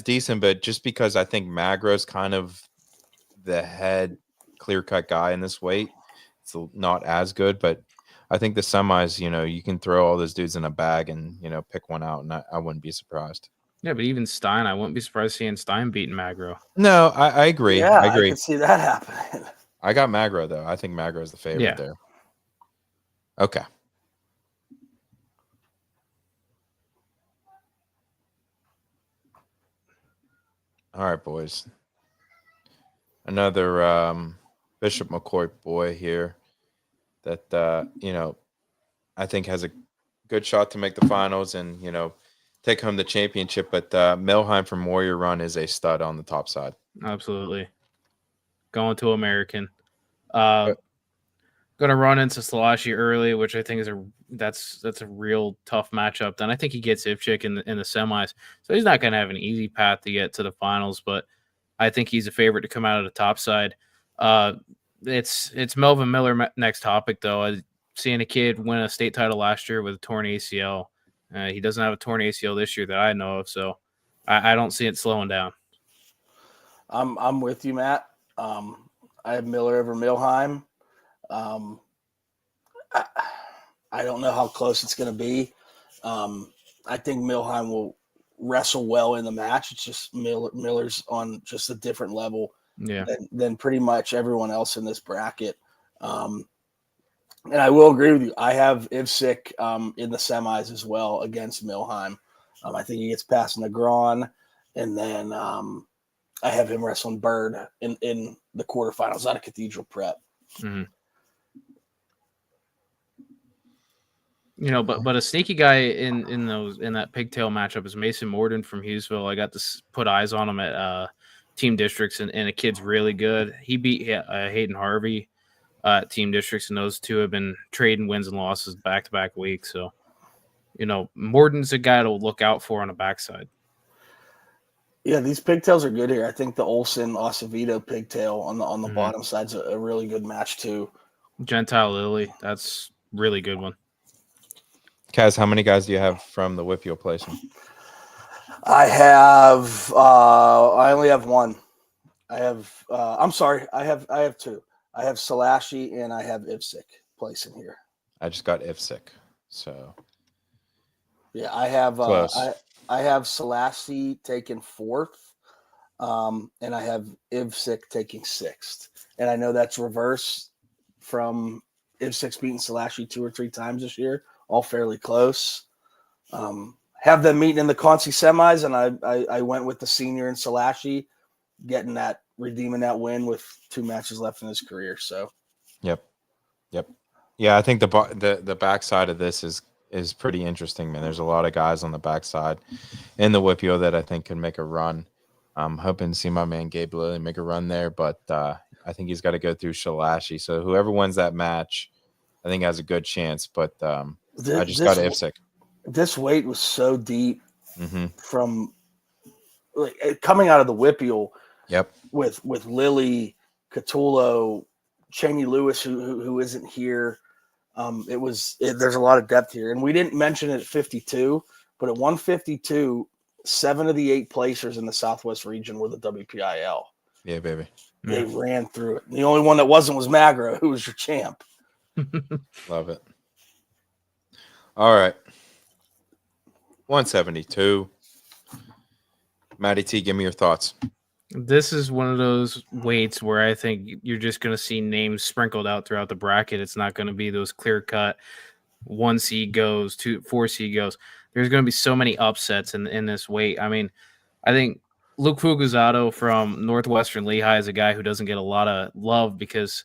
decent, but just because I think Magro's kind of the head clear-cut guy in this weight, it's not as good. But I think the semis, you can throw all those dudes in a bag and pick one out, and I wouldn't be surprised. Yeah, but even Stein, I wouldn't be surprised seeing Stein beating Magro. No, I agree. Yeah, I agree. can see that happening. I got Magro though. I think Magro is the favorite there. Okay. All right, boys. Another Bishop McCoy boy here that I think has a good shot to make the finals and take home the championship. But Milheim from Warrior Run is a stud on the top side. Absolutely. Going to American. Going to run into Slashi early, which I think is that's a real tough matchup. Then I think he gets Ivchik in the semis, so he's not going to have an easy path to get to the finals. But I think he's a favorite to come out of the top side. It's Melvin Miller next topic though. Seeing a kid win a state title last year with a torn ACL. He doesn't have a torn ACL this year that I know of, so I don't see it slowing down. I'm with you, Matt. I have Miller over Milheim. I don't know how close it's going to be. I think Milheim will wrestle well in the match. It's just Miller's on just a different level than pretty much everyone else in this bracket. And I will agree with you. I have Ivsik in the semis as well against Milheim. I think he gets past Negron, and then I have him wrestling Bird in the quarterfinals out of Cathedral Prep. Mm-hmm. But a sneaky guy in that pigtail matchup is Mason Morden from Hughesville. I got to put eyes on him at team districts, and a kid's really good. He beat Hayden Harvey team districts, and those two have been trading wins and losses back-to-back weeks. So, Morden's a guy to look out for on the backside. Yeah, these pigtails are good here. I think the Olsen Acevedo pigtail on the bottom side's a really good match too. Gentile Lily, that's really good one. Kaz, how many guys do you have from the Whitfield placement? I only have one. I have I have two. I have Salashi and I have Ivsik placing here. I just got Ivsik, so yeah, I have close. I have Salashi taking fourth, and I have Ivsik taking sixth. And I know that's reverse from Ivsik's beating Salashi 2 or 3 times this year, all fairly close. Have them meeting in the Conci semis, and I went with the senior and Salashi, redeeming that win with 2 matches left in his career. So, yep. Yeah, I think the backside of this is is pretty interesting, man. There's a lot of guys on the backside in the Whippio that I think can make a run. I'm hoping to see my man Gabe Lilly make a run there, but I think he's got to go through Shalashi. So whoever wins that match, I think has a good chance. But I just got Ipsic. This weight was so deep Mm-hmm. from coming out of the Whippeal. Yep. With Lilly, Catullo, Cheney Lewis, who isn't here. There's a lot of depth here, and we didn't mention it at 52, but at 152, 7 of the 8 placers in the Southwest region were the WPIL. Yeah, baby. They ran through it. The only one that wasn't was Magro, who was your champ. Love it. All right. 172. Matty T, give me your thoughts. This is one of those weights where I think you're just going to see names sprinkled out throughout the bracket. It's not going to be those clear cut 1 seed goes, 4 seed goes. There's going to be so many upsets in this weight. I mean, I think Luke Fuguzato from Northwestern Lehigh is a guy who doesn't get a lot of love because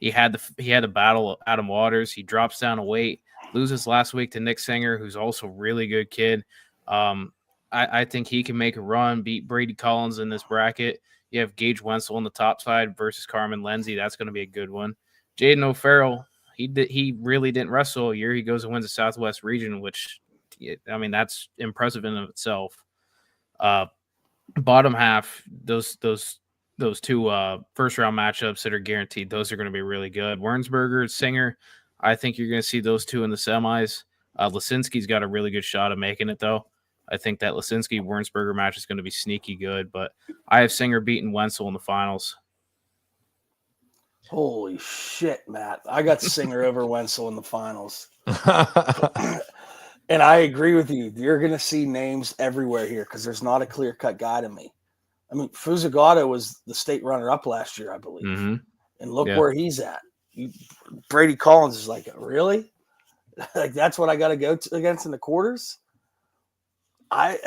he had to battle Adam Waters. He drops down a weight, loses last week to Nick Singer, who's also a really good kid. I think he can make a run, beat Brady Collins in this bracket. You have Gage Wenzel on the top side versus Carmen Lindsay. That's going to be a good one. Jaden O'Farrell, he really didn't wrestle all year. He goes and wins the Southwest region, which, I mean, that's impressive in and of itself. Bottom half, those 2 first round matchups that are guaranteed, those are going to be really good. Wernsberger, Singer, I think you're going to see those 2 in the semis. Lisinski's got a really good shot of making it, though. I think that Lisinski-Wernsberger match is going to be sneaky good, but I have Singer beating Wenzel in the finals. Holy shit, Matt. I got Singer over Wenzel in the finals. And I agree with you. You're going to see names everywhere here because there's not a clear-cut guy to me. I mean, Fuguzato was the state runner-up last year, I believe. Mm-hmm. And look where he's at. Brady Collins is like, really? Like, that's what I got to go against in the quarters? I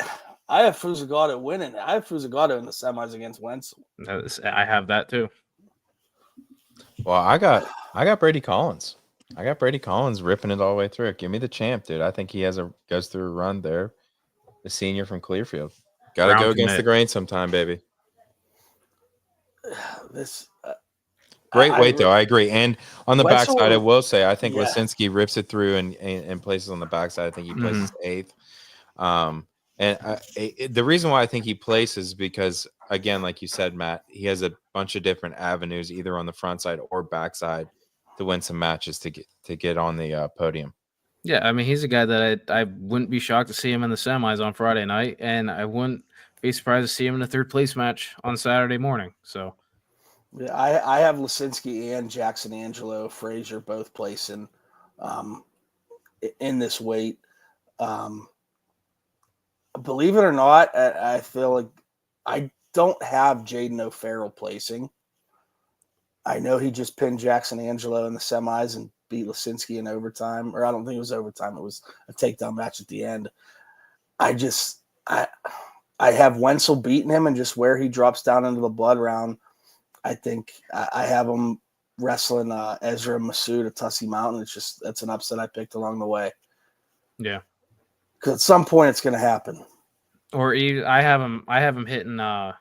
have Fuguzato winning. I have Fuguzato in the semis against Wenzel. I have that too. Well, I got Brady Collins. I got Brady Collins ripping it all the way through. Give me the champ, dude. I think he goes through a run there. The senior from Clearfield. Got to go against the grain sometime, baby. Great weight, though. I agree. And on the Wenzel, backside, I will say, I think yeah. Lisinski rips it through and places on the backside. I think he places 8th. The reason why I think he places because, again, like you said, Matt, he has a bunch of different avenues, either on the front side or backside, to win some matches to get on the podium. Yeah, I mean, he's a guy that I wouldn't be shocked to see him in the semis on Friday night, and I wouldn't be surprised to see him in a 3rd place match on Saturday morning. So, yeah, I have Lisinski and Jackson Angelo Frazier both placing in this weight. Believe it or not, I feel like I don't have Jaden O'Farrell placing. I know he just pinned Jackson Angelo in the semis and beat Lisinski in overtime. Or I don't think it was overtime. It was a takedown match at the end. I have Wenzel beating him, and just where he drops down into the blood round, I think I have him wrestling Ezra Masood at Tussey Mountain. That's an upset I picked along the way. yeah. Because at some point it's going to happen. Or I have him hitting. I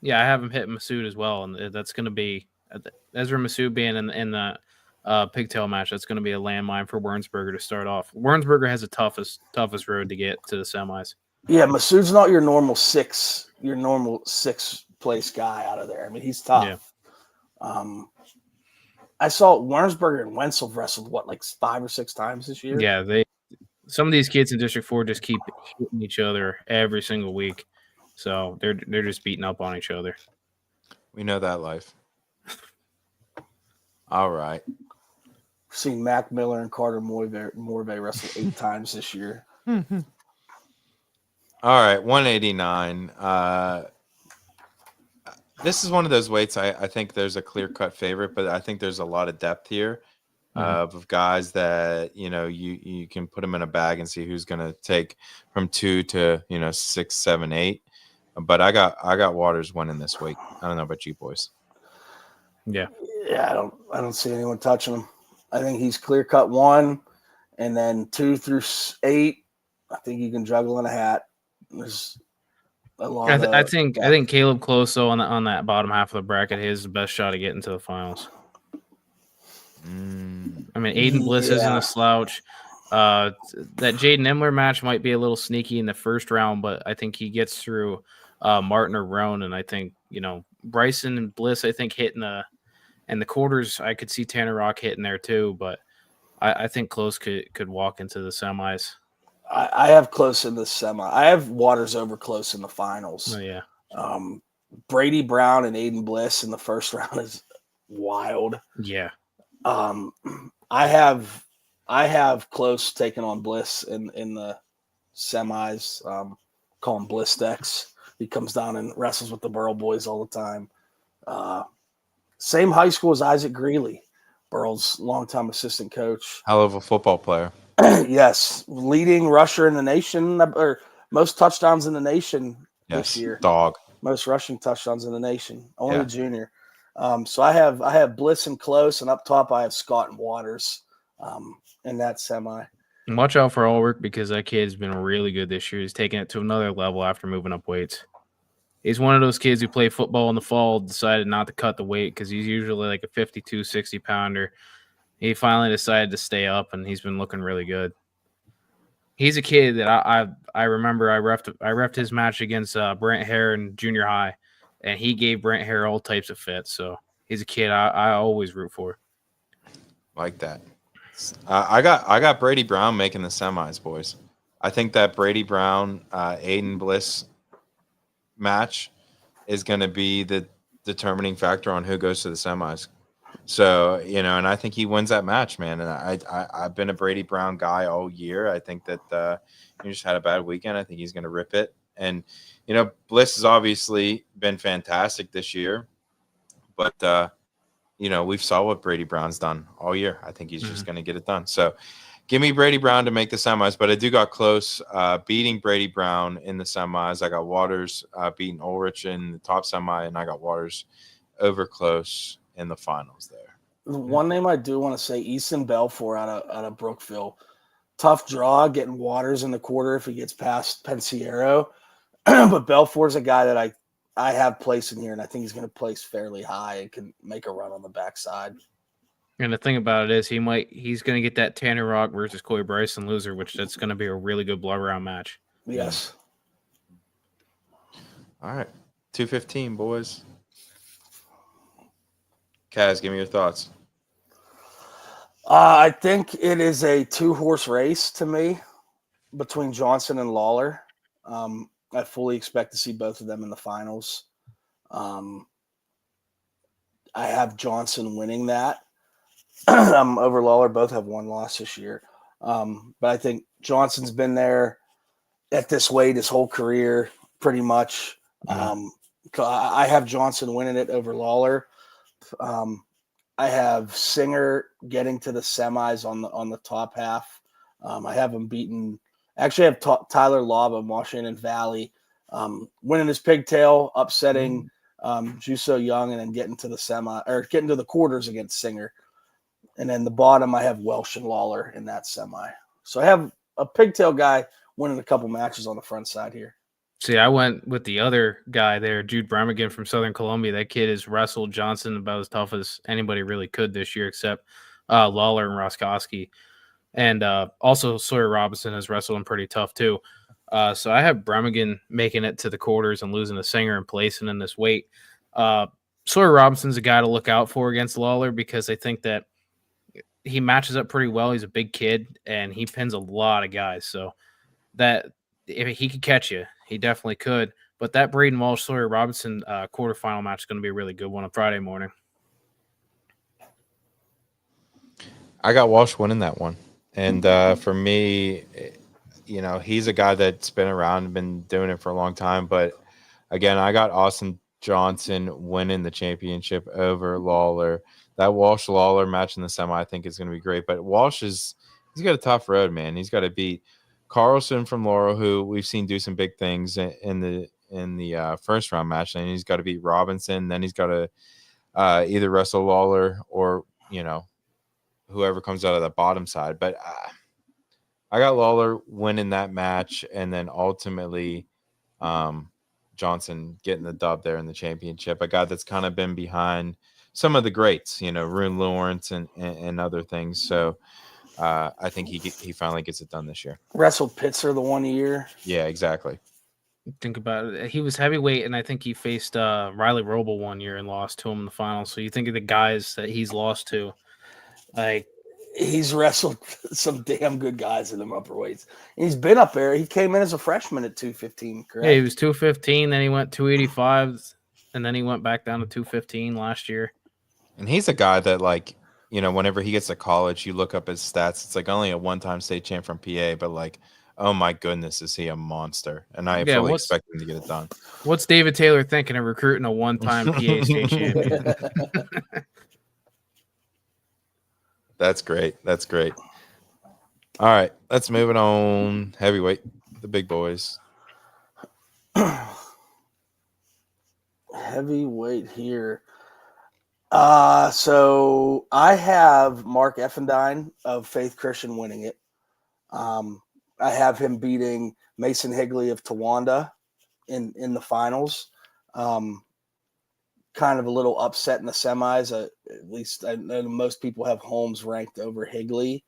have him hitting Masood as well, and that's going to be Ezra Masood being in the pigtail match. That's going to be a landmine for Wernsberger to start off. Wernsberger has the toughest road to get to the semis. Yeah, Masood's not your normal sixth place guy out of there. I mean, he's tough. Yeah. I saw Wernsberger and Wenzel wrestled like 5 or 6 times this year. Yeah, some of these kids in District 4 just keep hitting each other every single week. So they're just beating up on each other. We know that life. All right. We've seen Mac Miller and Carter Morvay wrestle 8 times this year. All right, 189. This is one of those weights I think there's a clear-cut favorite, but I think there's a lot of depth here. Of guys that you can put them in a bag and see who's going to take from 2 to 6, 7, 8. But I got Waters winning this week. I don't know about you boys. Yeah, I don't see anyone touching him. I think he's clear cut 1, and then 2 through 8, I think you can juggle in a hat. There's a lot. I think Caleb Close though on that bottom half of the bracket, his best shot at getting to the finals. I mean, Aiden Bliss isn't a slouch. That Jaden Emler match might be a little sneaky in the first round, but I think he gets through Martin or Roan, and I think Bryson and Bliss. I think hitting the quarters. I could see Tanner Rock hitting there too, but I think Close could walk into the semis. I have Close in the semi. I have Waters over Close in the finals. Oh yeah. Brady Brown and Aiden Bliss in the first round is wild. Yeah. I have Close taking on Bliss in the semis. Call him Bliss Dex. He comes down and wrestles with the Burl boys all the time. Same high school as Isaac Greeley, Burl's longtime assistant coach. Hell of a football player. Yes, leading rusher in the nation, or most touchdowns in the nation this year. Dog. Most rushing touchdowns in the nation. Only a junior. So I have Bliss and Close, and up top I have Scott and Waters in that semi. And watch out for Ulrich because that kid's been really good this year. He's taking it to another level after moving up weights. He's one of those kids who play football in the fall, decided not to cut the weight because he's usually like a 52, 60-pounder. He finally decided to stay up, and he's been looking really good. He's a kid that I remember I reffed his match against Brent Hare in junior high, and he gave Brent Hare all types of fits. So he's a kid I always root for. Like that. I got Brady Brown making the semis, boys. I think that Brady Brown, Aiden Bliss match is going to be the determining factor on who goes to the semis. So, and I think he wins that match, man. And I've been a Brady Brown guy all year. I think that he just had a bad weekend. I think he's going to rip it. And, Bliss has obviously been fantastic this year. But, we've saw what Brady Brown's done all year. I think he's just going to get it done. So give me Brady Brown to make the semis. But I do got Close beating Brady Brown in the semis. I got Waters beating Ulrich in the top semi, and I got Waters over Close in the finals there. One name I do want to say, Easton Belfour out of Brookville. Tough draw, getting Waters in the quarter if he gets past Pensiero. But Belfour's a guy that I have placing here, and I think he's going to place fairly high and can make a run on the backside. And the thing about it is he's going to get that Tanner Rock versus Corey Bryson loser, which that's going to be a really good blood round match. Yes. All right. 215, boys. Kaz, give me your thoughts. I think it is a 2-horse race to me between Johnson and Lawler. I fully expect to see both of them in the finals. I have Johnson winning that. Over Lawler. Both have one loss this year. But I think Johnson's been there at this weight his whole career, pretty much. I have Johnson winning it over Lawler. I have Singer getting to the semis on the top half. I have him beating. Actually, I have Tyler Laub of Washington Valley winning his pigtail, upsetting Juso Young, and then getting to the quarters against Singer. And then the bottom, I have Welsh and Lawler in that semi. So I have a pigtail guy winning a couple matches on the front side here. See, I went with the other guy there, Jude Bremigan from Southern Columbia. That kid has wrestled Johnson about as tough as anybody really could this year, except Lawler and Roskowski. And also Sawyer Robinson has wrestled him pretty tough too. So I have Bremigan making it to the quarters and losing to Singer and placing in this weight. Sawyer Robinson's a guy to look out for against Lawler because I think that he matches up pretty well. He's a big kid and he pins a lot of guys. So that if he could catch you, he definitely could. But that Braden Walsh Sawyer Robinson quarterfinal match is going to be a really good one on Friday morning. I got Walsh winning that one. And for me, he's a guy that's been around and been doing it for a long time. But again, I got Austin Johnson winning the championship over Lawler. That Walsh-Lawler match in the semi, I think, is going to be great. But Walsh he's got a tough road, man. He's got to beat Carlson from Laurel, who we've seen do some big things in the first round match. And he's got to beat Robinson. Then he's got to either wrestle Lawler or, whoever comes out of the bottom side. But I got Lawler winning that match, and then ultimately Johnson getting the dub there in the championship. A guy that's kind of been behind some of the greats, Rune Lawrence and other things. So I think he finally gets it done this year. Wrestled Pitzer the 1 year. Yeah, exactly. Think about it. He was heavyweight, and I think he faced Riley Roble 1 year and lost to him in the final. So you think of the guys that he's lost to, like He's wrestled some damn good guys in them upper weights. He's been up there. He came in as a freshman at 215, correct? yeah, he was 215, then he went 285, and then he went back down to 215 last year. And he's a guy that, like, whenever he gets to college, you look up his stats. It's like only a one-time state champ from PA, but like, oh my goodness, is he a monster? And I fully expect him to get it done. What's David Taylor thinking of recruiting a one-time PA state champion? That's great. That's great. All right, let's move it on. Heavyweight, the big boys. Heavyweight here. So I have Mark Effendine of Faith Christian winning it. I have him beating Mason Higley of Towanda in the finals. Kind of a little upset in the semis. At least I know most people have Holmes ranked over Higley.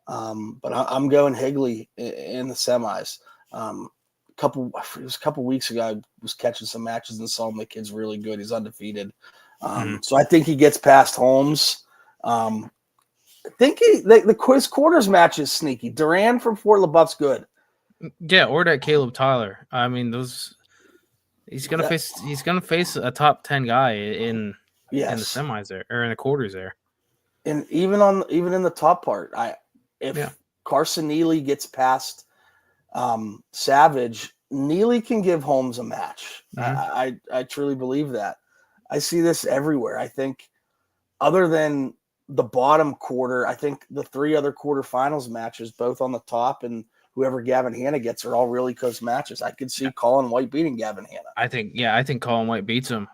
But I'm going Higley in the semis. It was a couple weeks ago. I was catching some matches and saw him. The kid's really good. He's undefeated. So I think he gets past Holmes. I think his quarters match is sneaky. Duran from Fort LaBeouf's good. Yeah, or that Caleb Tyler. I mean, those. He's gonna face a top 10 guy in the semis there, or in the quarters there. And even in the top part, if Carson Neely gets past Savage, Neely can give Holmes a match. I truly believe that. I see this everywhere. I think other than the bottom quarter, I think the three other quarterfinals matches, both on the top and whoever Gavin Hanna gets, are all really close matches. I could see Colin White beating Gavin Hanna. I think Colin White beats him.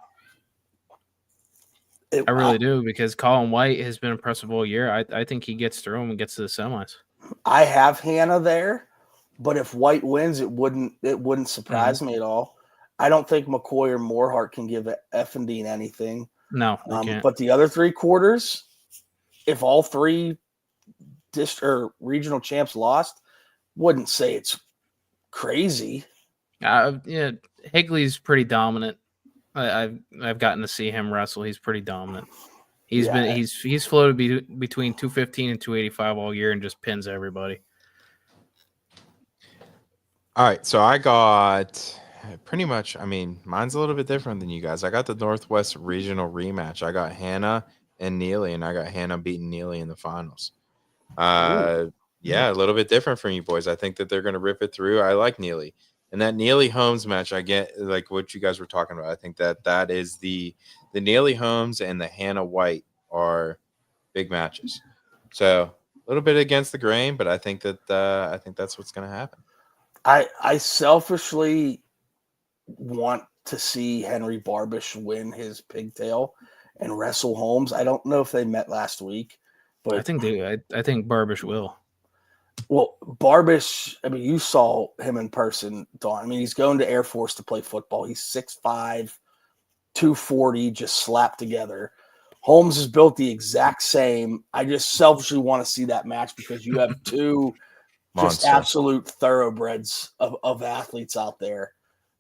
I really do, because Colin White has been impressive all year. I think he gets through him and gets to the semis. I have Hanna there, but if White wins, it wouldn't surprise me at all. I don't think McCoy or Morehart can give Effendine anything. No, they can't. But the other three quarters, if all three regional champs lost, wouldn't say it's crazy. Yeah, Higley's pretty dominant. I've gotten to see him wrestle. He's pretty dominant. He's floated between 215 and 285 all year and just pins everybody. All right, so I got pretty much. I mean, mine's a little bit different than you guys. I got the Northwest Regional rematch. I got Hanna and Neely, and I got Hanna beating Neely in the finals. Yeah, a little bit different from you boys. I think that they're going to rip it through. I like Neely. And that Neely Holmes match, I get like what you guys were talking about. I think that is the Neely Holmes and the Hanna White are big matches. So a little bit against the grain, but I think that's what's going to happen. I selfishly want to see Henry Barbish win his pigtail and wrestle Holmes. I don't know if they met last week, but I think Barbish will. Well, Barbish, I mean, you saw him in person, Dawn. I mean, he's going to Air Force to play football. He's 6'5", 240, just slapped together. Holmes is built the exact same. I just selfishly want to see that match because you have two just absolute thoroughbreds of athletes out there.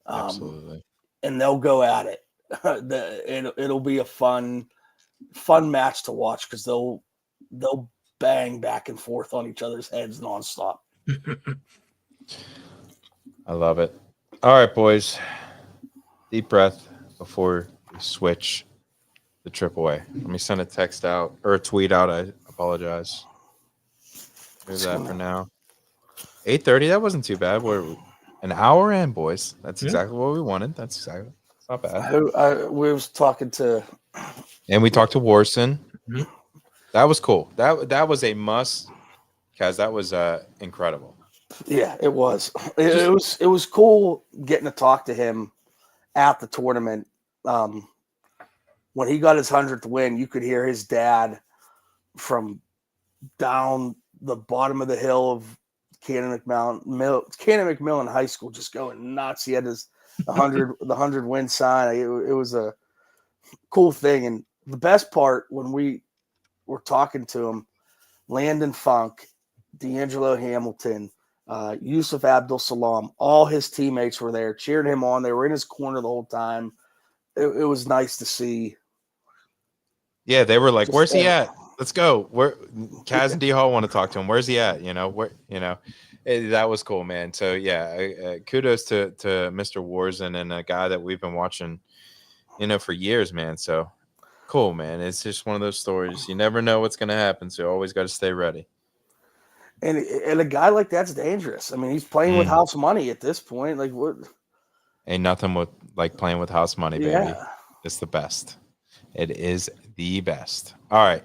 Absolutely. And they'll go at it. It'll be a fun match to watch because they'll bang back and forth on each other's heads nonstop. I love it. All right, boys. Deep breath before we switch the trip away. Let me send a text out or a tweet out. I apologize. Here's that for now. 8:30. That wasn't too bad. We're an hour in, boys. That's exactly what we wanted. It's not bad. We was talking to, and we talked to Warson. Mm-hmm. That was cool. That was a must, Kaz. That was incredible. Yeah, it was. It was cool getting to talk to him at the tournament. When he got his 100th win, you could hear his dad from down the bottom of the hill of Cannon McMillan High School just going nuts. He had the 100 win sign. It was a cool thing. And the best part when we were talking to him, Landon Funk, D'Angelo Hamilton, Yusuf Abdul Salam, all his teammates were there cheering him on. They were in his corner the whole time. It was nice to see. Yeah, they were like, Just, "Where's he at? Let's go." Where Kaz and D Hall want to talk to him. Where's he at? That was cool, man. So yeah, kudos to Mr. Warzen and a guy that we've been watching, for years, man. So cool, man. It's just one of those stories. You never know what's gonna happen, so you always got to stay ready. And a guy like that's dangerous. I mean, he's playing with house money at this point. Like what? Ain't nothing like playing with house money, baby. Yeah. It's the best. It is the best. All right.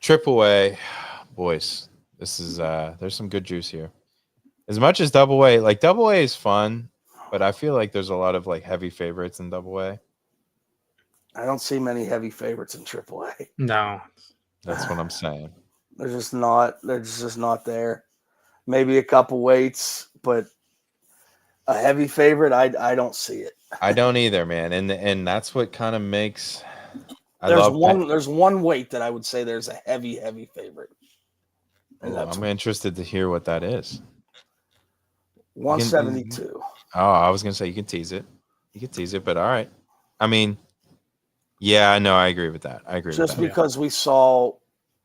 AAA, boys. This is there's some good juice here. As much as double A is fun, but I feel like there's a lot of like heavy favorites in double A. I don't see many heavy favorites in AAA. No. That's what I'm saying. They're just not there. Maybe a couple weights, but a heavy favorite, I don't see it. I don't either, man. And that's what kind of makes there's one weight that I would say there's a heavy favorite. And that's I'm interested to hear what that is. 172. Oh, I was gonna say you can tease it. You can tease it, but all right. I mean, yeah, no, I agree with that. Just because we saw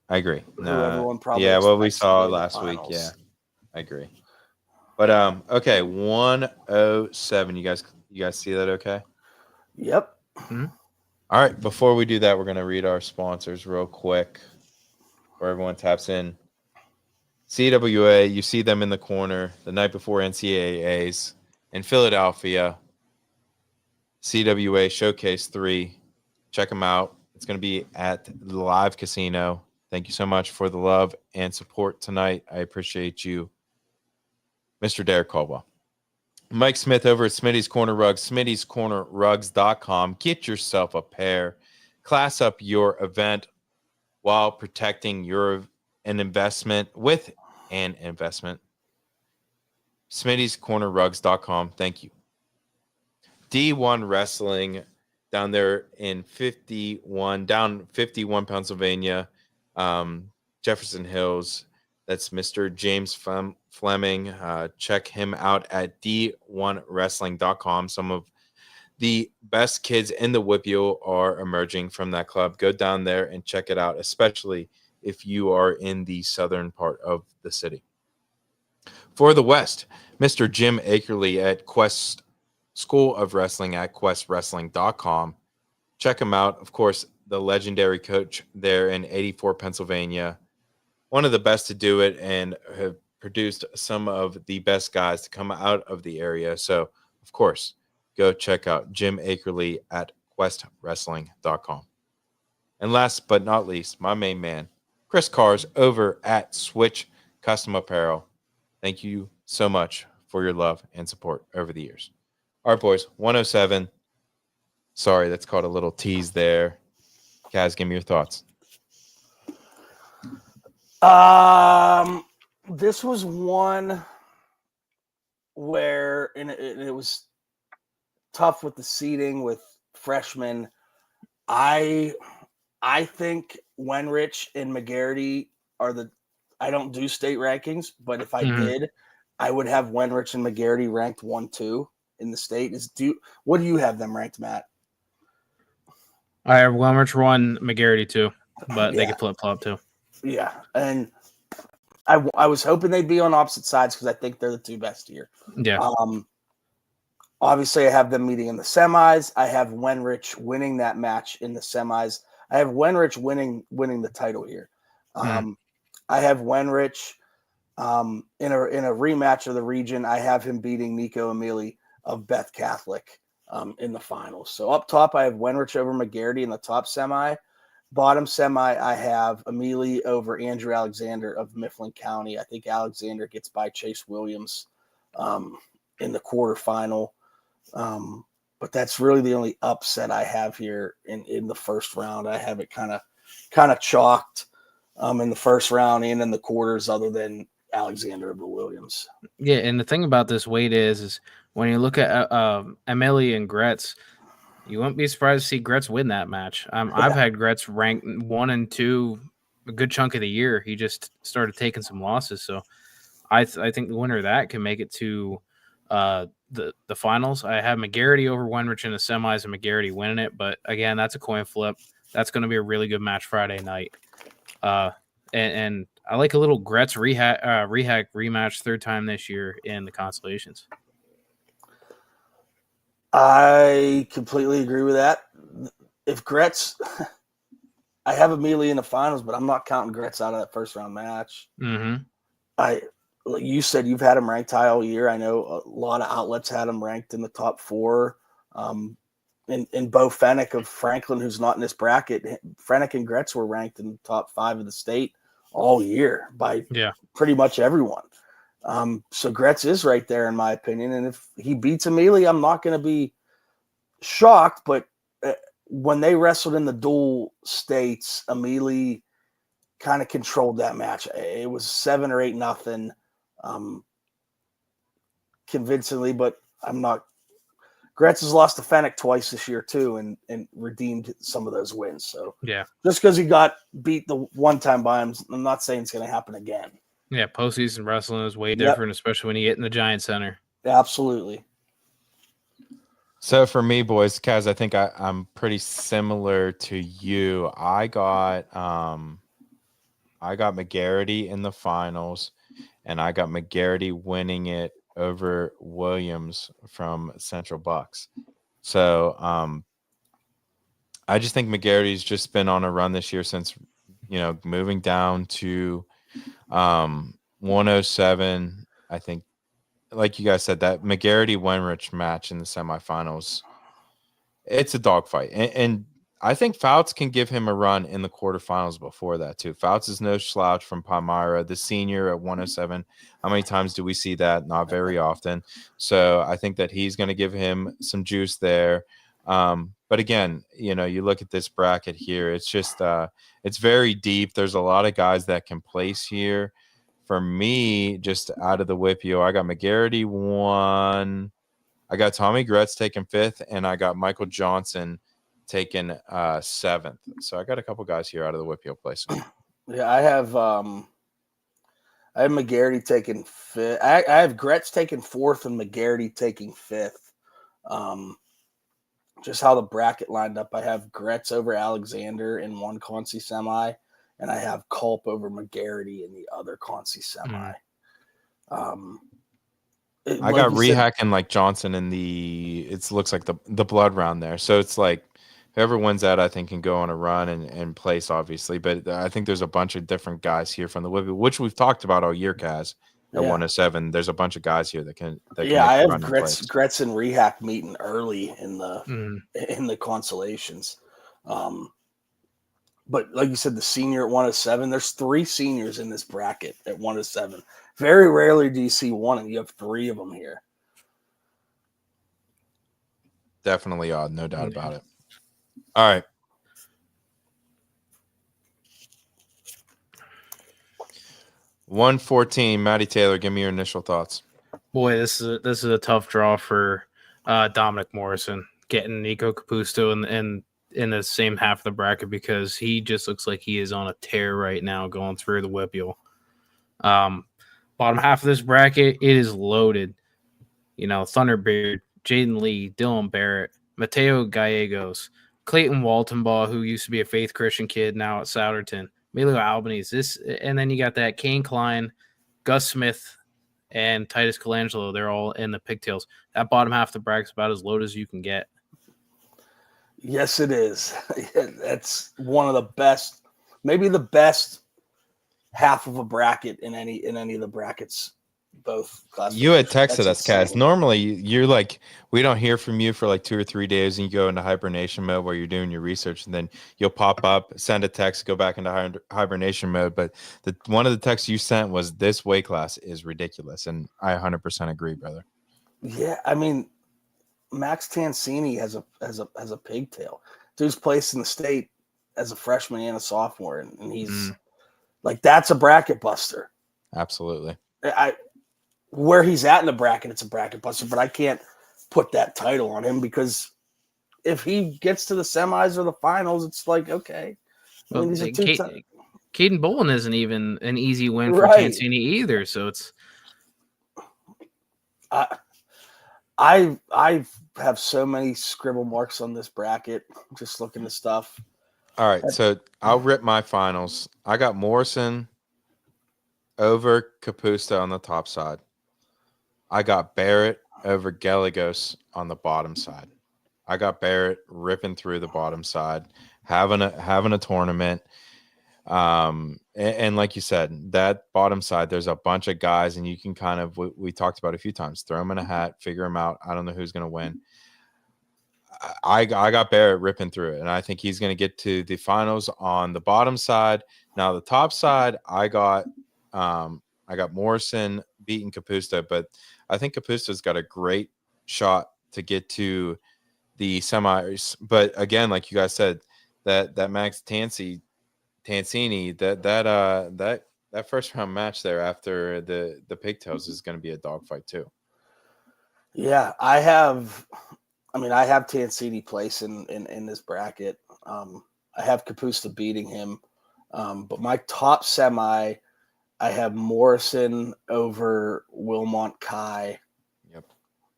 I agree. everyone probably what we expects saw to be in the last week. finals. Yeah, I agree. But okay, 107. You guys see that? Okay. Yep. All right. Before we do that, we're gonna read our sponsors real quick, where everyone taps in. CWA, you see them in the corner the night before NCAAs in Philadelphia. CWA Showcase 3. Check them out. It's going to be at the Live Casino. Thank you so much for the love and support tonight. I appreciate you, Mr. Derek Caldwell. Mike Smith over at Smitty's Corner Rugs, smittyscornerrugs.com. Get yourself a pair. Class up your event while protecting an investment with an investment. smittyscornerrugs.com. Thank you. D1 Wrestling down there in 51 Pennsylvania, Jefferson Hills. That's Mr. James Fleming. Check him out at d1wrestling.com. Some of the best kids in the WIPU are emerging from that club. Go down there and check it out, especially if you are in the southern part of the city. For the West, Mr. Jim Akerley at Quest School of Wrestling at questwrestling.com. Check him out. Of course, the legendary coach there in 84, Pennsylvania. One of the best to do it and have produced some of the best guys to come out of the area. So, of course, go check out Jim Akerley at questwrestling.com. And last but not least, my main man, Chris Cars over at Switch Custom Apparel. Thank you so much for your love and support over the years. All right, boys, 107. Sorry, that's called a little tease there. Kaz, give me your thoughts. This was one where it was tough with the seeding with freshmen. I think Wenrich and McGarity are I don't do state rankings, but if I did, I would have Wenrich and McGarity ranked 1-2 in the state. What do you have them ranked, Matt? I have Wenrich 1, McGarity 2, but they could flip-flop too. Yeah, and I was hoping they'd be on opposite sides because I think they're the two best here. Yeah. Obviously, I have them meeting in the semis. I have Wenrich winning that match in the semis. I have Wenrich winning the title here. I have Wenrich in a rematch of the region. I have him beating Nico Emili of Beth Catholic in the finals. So up top, I have Wenrich over McGarity in the top semi. Bottom semi, I have Emili over Andrew Alexander of Mifflin County. I think Alexander gets by Chase Williams in the quarterfinal. But that's really the only upset I have here in the first round. I have it kind of chalked in the first round and in the quarters, other than Alexander over Williams. Yeah, and the thing about this weight is when you look at Emily and Gretz, you won't be surprised to see Gretz win that match. I've had Gretz ranked 1 and 2 a good chunk of the year. He just started taking some losses, so I think the winner of that can make it to the finals. I have McGarity over Wenrich in the semis and McGarity winning it, but again, that's a coin flip. That's going to be a really good match Friday night. And I like a little Gretz Rehak rematch, third time this year in the consolations. I completely agree with that. If Gretz, I have Amelia in the finals, but I'm not counting Gretz out of that first round match. Mm-hmm. Like you said, you've had him ranked high all year. I know a lot of outlets had him ranked in the top 4. In Bo Fennick of Franklin, who's not in this bracket, Fennick and Gretz were ranked in the top 5 of the state all year by pretty much everyone. So Gretz is right there in my opinion. And if he beats Amelia, I'm not going to be shocked. But when they wrestled in the dual states, Amelia kind of controlled that match. It was 7 or 8-0 convincingly, but I'm not. Gretz has lost to Fennick twice this year too, and redeemed some of those wins. So just because he got beat the one time by him, I'm not saying it's going to happen again. Yeah, postseason wrestling is way different, especially when you get in the Giant Center. Absolutely. So for me, boys, Kaz, I think I'm pretty similar to you. I got McGarity in the finals, and I got McGarity winning it over Williams from Central Bucks. So I just think McGarity's just been on a run this year since, moving down to 107. I think, like you guys said, that McGarity-Wenrich match in the semifinals, it's a dogfight. And I think Fouts can give him a run in the quarterfinals before that, too. Fouts is no slouch from Palmyra, the senior at 107. How many times do we see that? Not very often. So I think that he's going to give him some juice there. But again, you look at this bracket here, it's just it's very deep. There's a lot of guys that can place here. For me, just out of the WIPIO, I got McGarity 1. I got Tommy Gretz taking 5th, and I got Michael Johnson taking 7th. So I got a couple guys here out of the WIPIO place. Yeah, I have McGarity taking 5th. I have Gretz taking 4th and McGarity taking 5th. Just how the bracket lined up, I have Gretz over Alexander in one Concy semi, and I have Culp over McGarity in the other Concy semi. I got Rehak and like Johnson in it looks like the blood round there. So it's like whoever wins that, I think, can go on a run and place, obviously. But I think there's a bunch of different guys here from the WIPIO, which we've talked about all year, Kaz. At 107, there's a bunch of guys here that can. I have Gretz and Rehak meeting early in the consolations. But like you said, the senior at 107, there's 3 seniors in this bracket at 107. Very rarely do you see one, and you have 3 of them here. Definitely odd, no doubt about it. All right. $114, Maddie Taylor, give me your initial thoughts. Boy, this is a tough draw for Dominic Morrison, getting Nico Capusto in the same half of the bracket, because he just looks like he is on a tear right now going through the WIPIO. Bottom half of this bracket, it is loaded. Thunderbeard, Jaden Lee, Dylan Barrett, Mateo Gallegos, Clayton Waltonbaugh, who used to be a Faith Christian kid, now at Souderton, Emilio Albanese, and then you got that Kane Klein, Gus Smith, and Titus Colangelo. They're all in the pigtails. That bottom half of the bracket is about as low as you can get. Yes, it is. That's one of the best, maybe the best half of a bracket in any of the brackets. Both classes. You had texted us, Kaz. Normally, you're like, we don't hear from you for like 2 or 3 days, and you go into hibernation mode where you're doing your research, and then you'll pop up, send a text, go back into hibernation mode. But one of the texts you sent was, "This weight class is ridiculous," and I 100% agree, brother. Yeah, I mean, Max Tansini has a pigtail. Dude's placed in the state as a freshman and a sophomore, and he's like, that's a bracket buster. Absolutely. where he's at in the bracket, it's a bracket buster, but I can't put that title on him because if he gets to the semis or the finals, it's like, okay. I mean, these are two Caden Bolin isn't even an easy win for Right. Tansini either. So it's I have so many scribble marks on this bracket, just looking at stuff. All right, so I'll rip my finals. I got Morrison over Capusta on the top side. I got Barrett over Gallegos on the bottom side. I got Barrett ripping through the bottom side, having a tournament. And like you said, that bottom side, there's a bunch of guys, and you can kind of, we talked about a few times, throw them in a hat, figure them out. I don't know who's going to win. I got Barrett ripping through it, and I think he's going to get to the finals on the bottom side. Now the top side, I got Morrison beating Capusta, but I think Capusta's got a great shot to get to the semis. But again, like you guys said, that Max Tansini, that first round match there after the pigtails is going to be a dogfight too. Yeah, I have Tansini place in this bracket. I have Capusta beating him. But my top semi, I have Morrison over Wilmont Kai. Yep.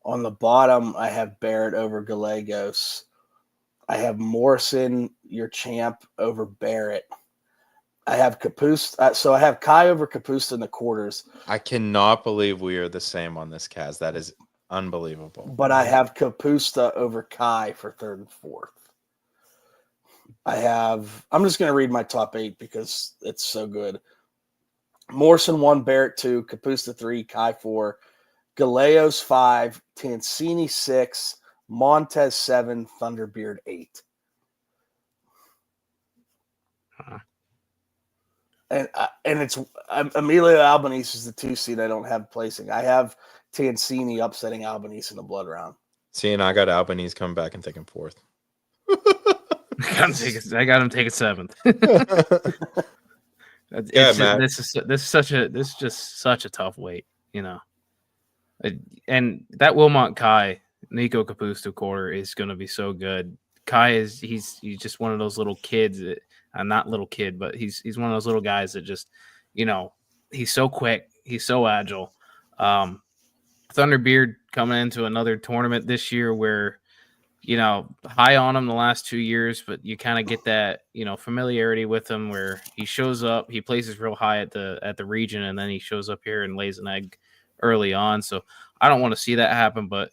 On the bottom, I have Barrett over Gallegos. I have Morrison, your champ, over Barrett. I have Capusta. So I have Kai over Capusta in the quarters. I cannot believe we are the same on this, Kaz. That is unbelievable. But I have Capusta over Kai for third and fourth. I'm just going to read my top 8 because it's so good. Morrison 1, Barrett 2, Capusta 3, Kai 4, Gallegos 5, Tansini 6, Montez 7, Thunderbeard 8. Huh. And it's Emilio Albanese is the 2 seed I don't have placing. I have Tansini upsetting Albanese in the blood round. See, and I got Albanese coming back and taking 4th. I got him taking 7th. This is just such a tough weight, you know. And that Wilmont Kai Nico Capusta quarter is going to be so good. Kai he's just one of those little kids that, not little kid, but he's one of those little guys that just, you know, he's so quick, he's so agile. Thunderbeard coming into another tournament this year where, you know, high on him the last 2 years, but you kind of get that, you know, familiarity with him where he shows up, he places real high at the region, and then he shows up here and lays an egg early on. So I don't want to see that happen, but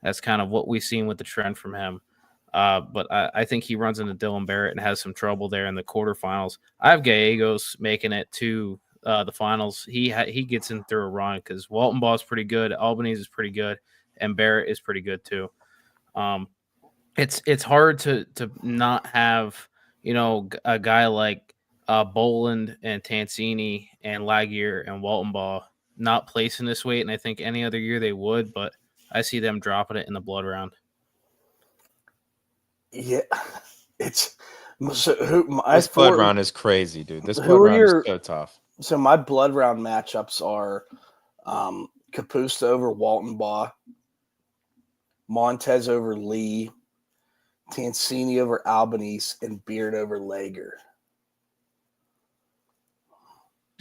that's kind of what we've seen with the trend from him. But I think he runs into Dylan Barrett and has some trouble there in the quarterfinals. I have Gallegos making it to the finals. He gets in through a run because Walton Ball is pretty good, Albanese is pretty good, and Barrett is pretty good too. It's hard to not have, you know, a guy like Boland and Tansini and Laguerre and Walton Ball not placing this weight, and I think any other year they would, but I see them dropping it in the blood round. Yeah, it's this blood round is crazy, dude. This blood round is so tough. So my blood round matchups are Capusta over Walton Baugh, Montez over Lee, Tansini over Albanese, and Beard over Lager.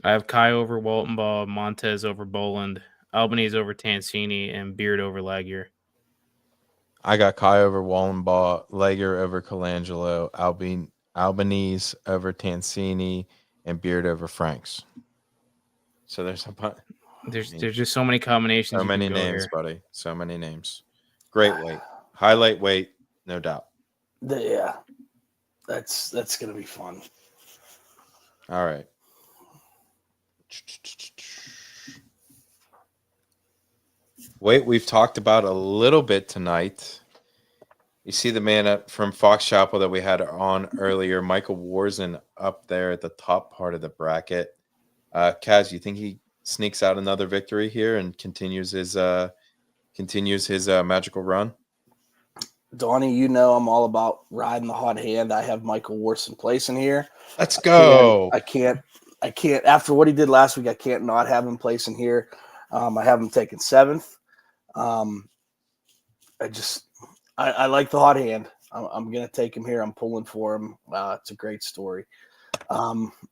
I have Kai over Walton Baugh, Montez over Boland, Albanese over Tansini, and Beard over Laguerre. I got Kai over Wallenbaugh, Laguerre over Colangelo, Albanese over Tansini, and Beard over Franks. So there's just so many combinations. So many names, here. Buddy. So many names. Great weight. Highlight weight, no doubt. Yeah. That's going to be fun. All right. Weight we've talked about a little bit tonight. You see the man up from Fox Chapel that we had on earlier, Michael Warzen, up there at the top part of the bracket. Kaz, you think he sneaks out another victory here and continues his magical run? Donnie, you know I'm all about riding the hot hand. I have Michael Warzen placing here. Let's go. I I can't, after what he did last week, I can't not have him placing here. I have him taking 7th. I like the hot hand. I'm going to take him here. I'm pulling for him. It's a great story.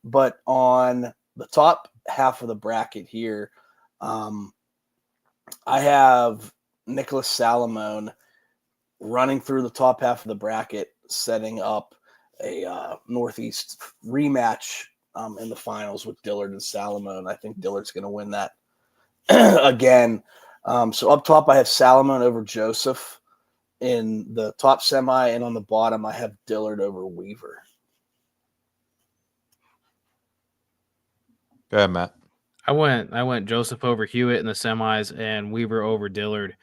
But on the top half of the bracket here, I have Nicholas Salomone running through the top half of the bracket, setting up a Northeast rematch in the finals with Dillard and Salomone. I think Dillard's going to win that again. So up top, I have Salomone over Joseph in the top semi, and on the bottom, I have Dillard over Weaver. Go ahead, Matt. I went Joseph over Hewitt in the semis and Weaver over Dillard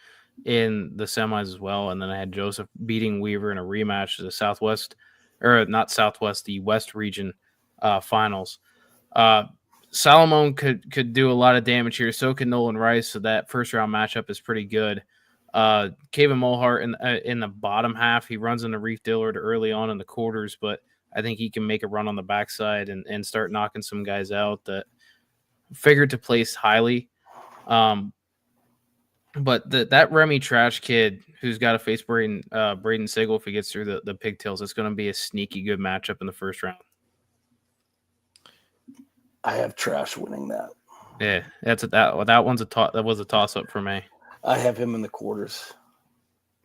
in the semis as well. And then I had Joseph beating Weaver in a rematch to the West region finals. Salomone could do a lot of damage here. So could Nolan Rice. So that first round matchup is pretty good. Kevin Mulhart in the bottom half, he runs into Reef Dillard early on in the quarters, but I think he can make a run on the backside and start knocking some guys out that figured to place highly. But that Remy Trash kid who's got to face Braden Sigel if he gets through the pigtails, it's going to be a sneaky good matchup in the first round. I have Trash winning that. Yeah, that was a toss up for me. I have him in the quarters.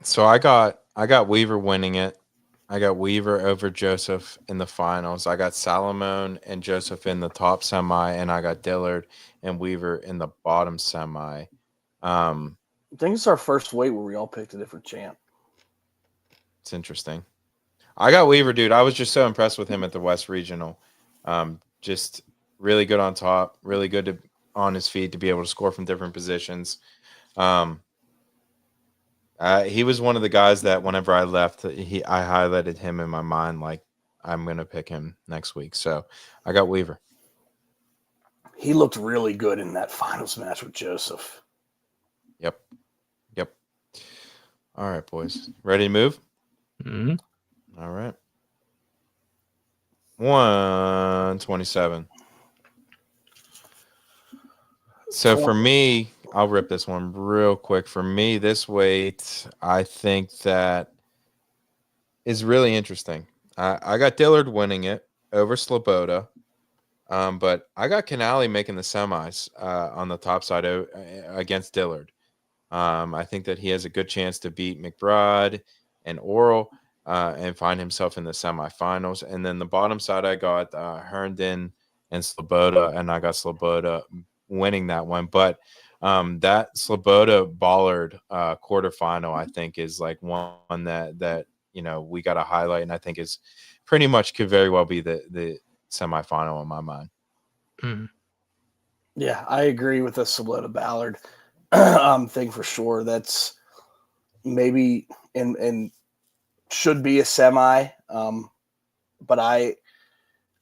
So I got Weaver winning it. I got Weaver over Joseph in the finals. I got Salomone and Joseph in the top semi, and I got Dillard and Weaver in the bottom semi. I think it's our first weight where we all picked a different champ. It's interesting. I got Weaver, dude. I was just so impressed with him at the West Regional. Just really good on top, really good on his feet to be able to score from different positions. He was one of the guys that whenever I left, I highlighted him in my mind like I'm going to pick him next week. So I got Weaver. He looked really good in that finals match with Joseph. Yep. All right, boys. Ready to move? Mm-hmm. All right. 127. So for me, I'll rip this one real quick. For me, this weight, I think that is really interesting. I got Dillard winning it over Sloboda, but I got Canali making the semis on the top side against Dillard. I think that he has a good chance to beat McBride and Oral and find himself in the semifinals. And then the bottom side, I got Herndon and Sloboda, and I got Sloboda winning that one. But that Sloboda Ballard quarterfinal, I think, is like one that we got to highlight, and I think is pretty much could very well be the semifinal in my mind. Mm-hmm. Yeah, I agree with the Sloboda Ballard thing for sure. That's maybe and should be a semi, but I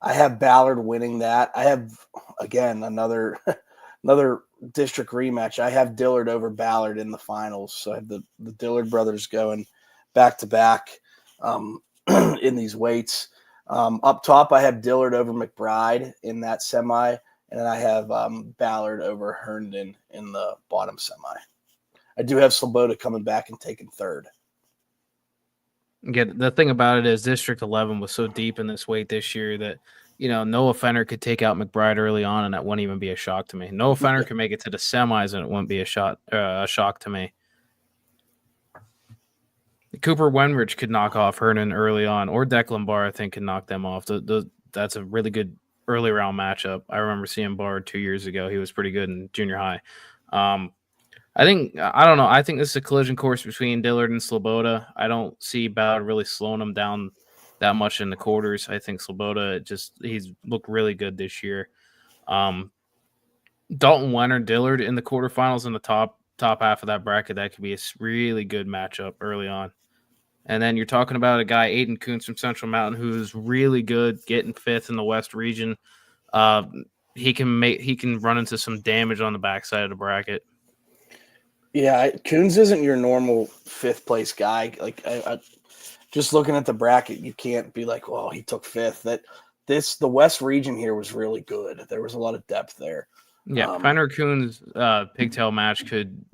have Ballard winning that. I have again another district rematch. I have Dillard over Ballard in the finals. So I have the Dillard brothers going back to back in these weights. Up top, I have Dillard over McBride in that semi, and then I have Ballard over Herndon in the bottom semi. I do have Sloboda coming back and taking third. The thing about it is District 11 was so deep in this weight this year that Noah Fenner could take out McBride early on, and that wouldn't even be a shock to me. Noah Fenner could make it to the semis, and it wouldn't be a shock to me. Cooper Wenrich could knock off Hernan early on, or Declan Barr, I think, could knock them off. That's a really good early round matchup. I remember seeing Barr 2 years ago. He was pretty good in junior high. I think this is a collision course between Dillard and Sloboda. I don't see Ballard really slowing him down that much in the quarters. I think Sloboda he's looked really good this year. Dalton Wenner, Dillard in the quarterfinals in the top half of that bracket. That could be a really good matchup early on. And then you're talking about a guy, Aiden Kuntz from Central Mountain, who's really good, getting fifth in the West region. He can run into some damage on the backside of the bracket. Yeah, Kuntz isn't your normal fifth place guy. Like I just looking at the bracket, you can't be like, well, he took fifth. the West region here was really good. There was a lot of depth there. Yeah, Fenner Coons pigtail match could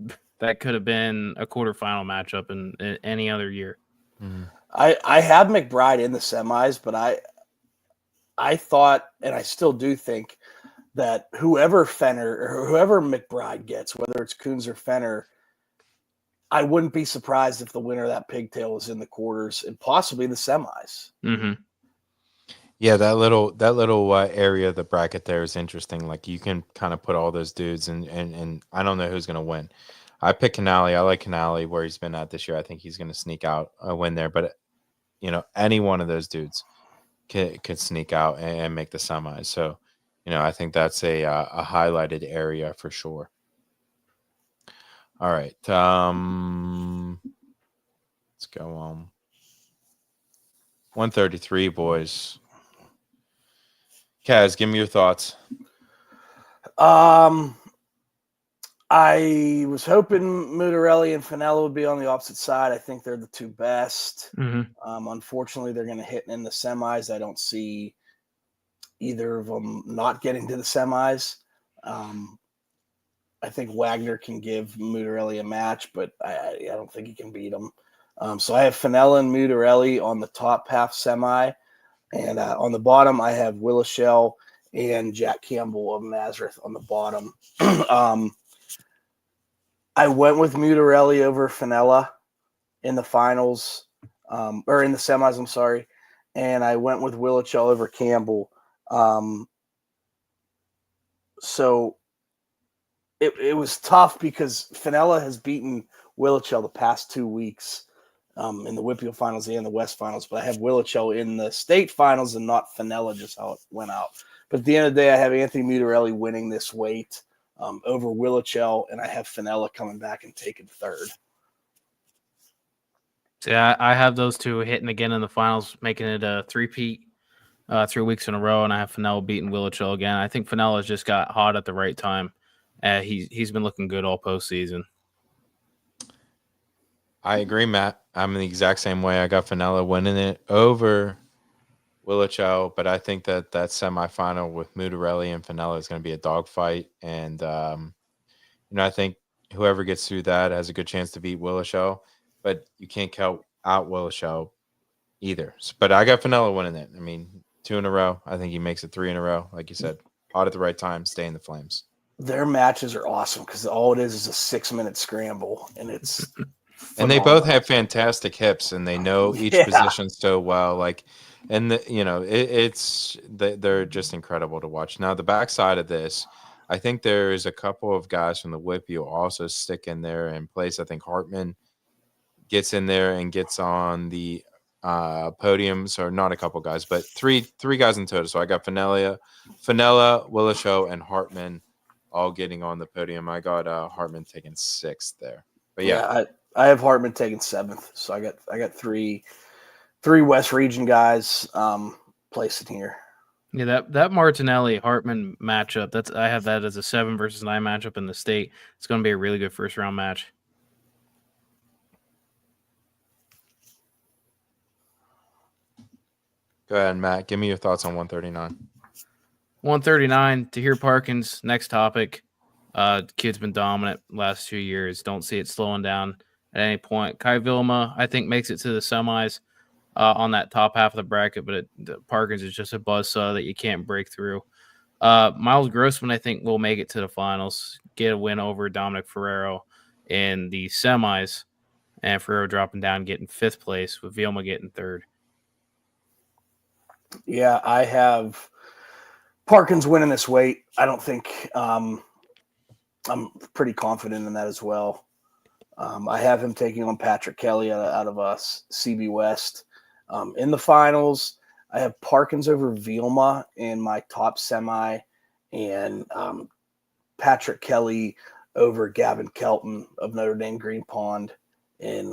have been a quarterfinal matchup in any other year. Mhm. I have McBride in the semis, but I thought, and I still do think, that whoever Fenner or whoever McBride gets, whether it's Coons or Fenner, I wouldn't be surprised if the winner of that pigtail was in the quarters and possibly the semis. Mm-hmm. Yeah, that little area of the bracket there is interesting. Like you can kind of put all those dudes, and I don't know who's going to win. I pick Canali. I like Canali where he's been at this year. I think he's going to sneak out a win there. But any one of those dudes could sneak out and make the semis. So, I think that's a highlighted area for sure. All right, let's go on. 133, boys. Kaz, give me your thoughts. I was hoping Mutarelli and Finella would be on the opposite side. I think they're the two best. Mm-hmm. Unfortunately, they're going to hit in the semis. I don't see either of them not getting to the semis. I think Wagner can give Mutarelli a match, but I don't think he can beat him. So I have Finella and Mutarelli on the top half semi. And on the bottom, I have Willishell and Jack Campbell of Nazareth on the bottom. I went with Mutarelli over Finella in the finals, or in the semis, I'm sorry. And I went with Willishell over Campbell. So it was tough because Finella has beaten Willishell the past 2 weeks. In the WPIAL finals and the West finals, but I have Willishell in the state finals and not Finella, just how it went out. But at the end of the day, I have Anthony Mutarelli winning this weight over Willishell, and I have Finella coming back and taking third. So yeah, I have those two hitting again in the finals, making it a three-peat 3 weeks in a row, and I have Finella beating Willishell again. I think Finella's just got hot at the right time. He's been looking good all postseason. I agree, Matt. I'm the exact same way. I got Finella winning it over Willishell, but I think that semifinal with Mutarelli and Finella is going to be a dogfight. And, I think whoever gets through that has a good chance to beat Willishell, but you can't count out Willishell either. But I got Finella winning it. I mean, 2 in a row. I think he makes it 3 in a row. Like you said, hot at the right time, stay in the flames. Their matches are awesome because all it is a 6-minute scramble, and it's and they both have fantastic hips, and they know each position so well. Like, and they're just incredible to watch. Now, the backside of this, I think there is a couple of guys from the WPIAL also stick in there in place. I think Hartman gets in there and gets on the podium. So not a couple guys, but three guys in total. So I got Finella, Willishell, and Hartman all getting on the podium. I got Hartman taking 6th there. But yeah, I have Hartman taking 7th. So I got three West Region guys placing here. Yeah, that Martinelli Hartman matchup. I have that as a 7 versus 9 matchup in the state. It's going to be a really good first round match. Go ahead, Matt. Give me your thoughts on 139. 139, Tahir Parkins, next topic. Kid's been dominant last 2 years. Don't see it slowing down at any point. Kai Vilma, I think, makes it to the semis on that top half of the bracket, but Parkins is just a buzzsaw that you can't break through. Miles Grossman, I think, will make it to the finals, get a win over Dominic Ferrero in the semis, and Ferrero dropping down, getting 5th place, with Vilma getting 3rd. Yeah, I have Parkins winning this weight. I don't think I'm pretty confident in that as well. I have him taking on Patrick Kelly out of us, CB West. In the finals, I have Parkins over Vilma in my top semi, and Patrick Kelly over Gavin Kelton of Notre Dame Green Pond in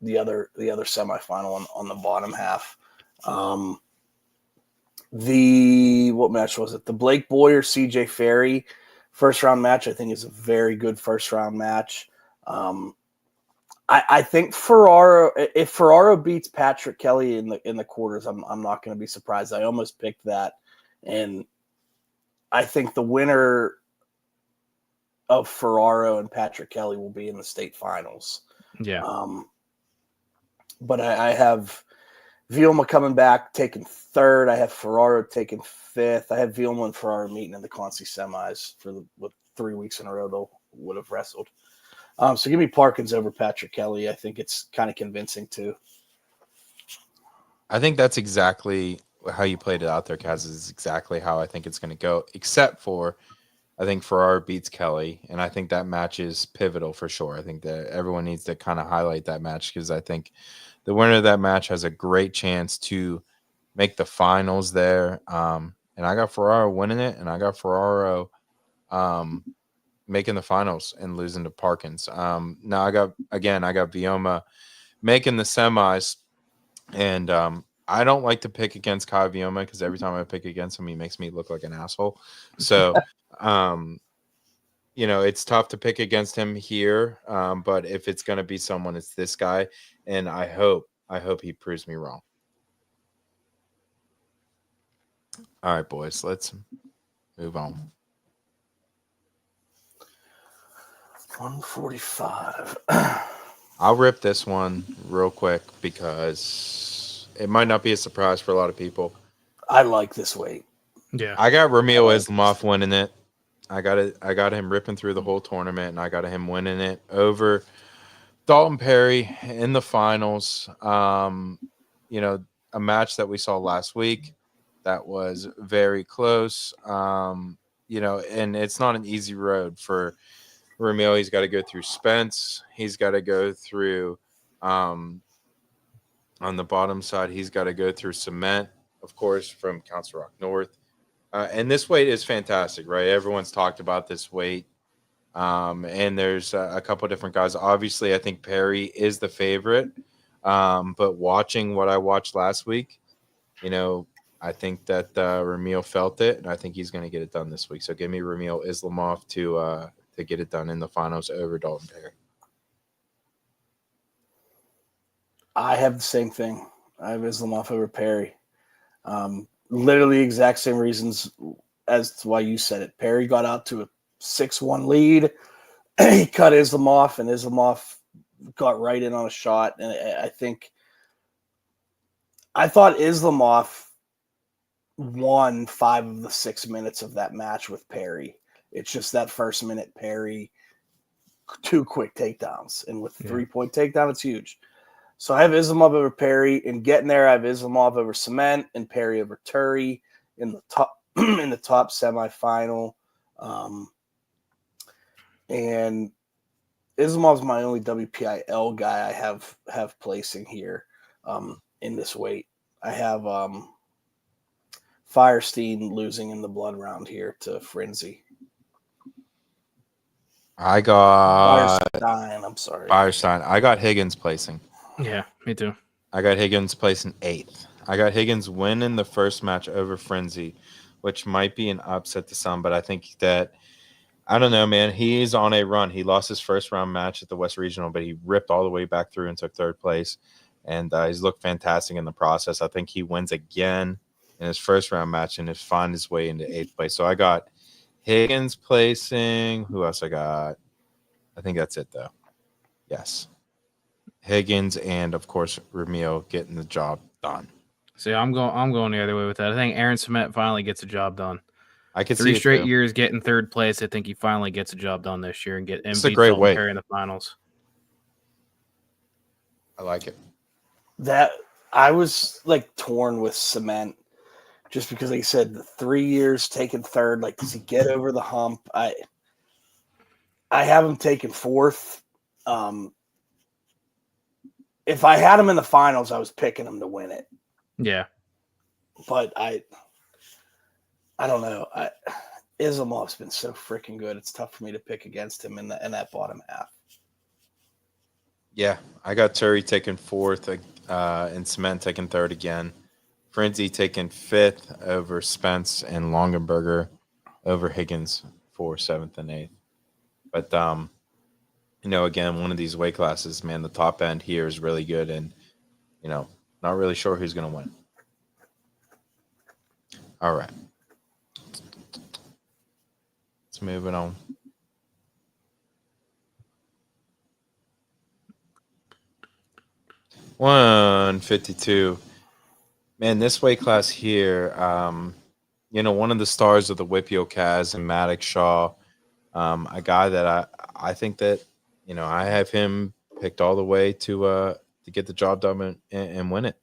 the other semifinal on the bottom half. What match was it? The Blake Boyer CJ Ferry first round match, I think, is a very good first round match. I think Ferraro. If Ferraro beats Patrick Kelly in the quarters, I'm not going to be surprised. I almost picked that, and I think the winner of Ferraro and Patrick Kelly will be in the state finals. Yeah. But I have Vilma coming back, taking third. I have Ferraro taking fifth. I have Vilma and Ferraro meeting in the Conci semis with 3 weeks in a row they would have wrestled. So give me Parkins over Patrick Kelly. I think it's kind of convincing too. I think that's exactly how you played it out there, Kaz. Is exactly how I think it's going to go, except for I think Ferraro beats Kelly, and I think that match is pivotal for sure. I think that everyone needs to kind of highlight that match because I think the winner of that match has a great chance to make the finals there. And I got Ferraro winning it, and I got Ferraro making the finals and losing to Parkins. Now I got Vioma making the semis, and I don't like to pick against Kai Vioma because every time I pick against him, he makes me look like an asshole. So, it's tough to pick against him here. But if it's going to be someone, it's this guy, and I hope he proves me wrong. All right, boys, let's move on. 145. I'll rip this one real quick because it might not be a surprise for a lot of people. I like this weight. Yeah. I got Ramil Islamov winning it. I got him ripping through the whole tournament, and I got him winning it over Dalton Perry in the finals. A match that we saw last week that was very close. And it's not an easy road for Ramil. He's got to go through Spence. He's got to go through on the bottom side. He's got to go through Cement, of course, from Council Rock North. And this weight is fantastic, right? Everyone's talked about this weight. And there's a couple different guys. Obviously, I think Perry is the favorite. But watching what I watched last week, I think that Ramil felt it, and I think he's going to get it done this week. So give me Ramil Islamov to get it done in the finals over Dalton Perry. I have the same thing. I have Islamov over Perry. Literally exact same reasons as to why you said it. Perry got out to a 6-1 lead. He cut Islamov, and Islamov got right in on a shot. And I thought Islamov won 5 of the 6 minutes of that match with Perry. It's just that first minute, Perry, 2 quick takedowns. And with 3-point takedown, it's huge. So I have Islamov over Perry. In getting there, I have Islamov over Cement and Perry over Turi in the top semifinal. And Islamov's my only WPIL guy I have placing here in this weight. I have Firestein losing in the blood round here to Frenzy. I got Firestein. I'm sorry. Firestein. I got Higgins placing. Yeah, me too. I got Higgins placing 8th. I got Higgins winning the first match over Frenzy, which might be an upset to some, but I think that, I don't know, man. He's on a run. He lost his first round match at the West Regional, but he ripped all the way back through and took 3rd place. And he's looked fantastic in the process. I think he wins again in his first round match and has found his way into 8th place. So I got Higgins placing. Who else I got? I think that's it, though. Yes. Higgins and, of course, Ramil getting the job done. See, I'm going the other way with that. I think Aaron Cement finally gets a job done. I could see 3 straight too. years getting 3rd place. I think he finally gets a job done this year and It's a great way. in the finals. I like it. That I was like torn with Cement just because, like you said, the 3 years taking 3rd. Like, does he get over the hump? I have him taking 4th. If I had him in the finals, I was picking him to win it. Yeah. But I don't know. Islamov's been so freaking good. It's tough for me to pick against him in that bottom half. Yeah, I got Turi taking 4th and Cement taking 3rd again. Frenzy taking 5th over Spence and Longenberger over Higgins for 7th and 8th. But again, one of these weight classes, man, the top end here is really good, and not really sure who's going to win. All right. Let's move it on. $152. Man, this weight class here, one of the stars of the WIPIO Kaz and Maddox Shaw, a guy that I think that, I have him picked all the way to get the job done and win it.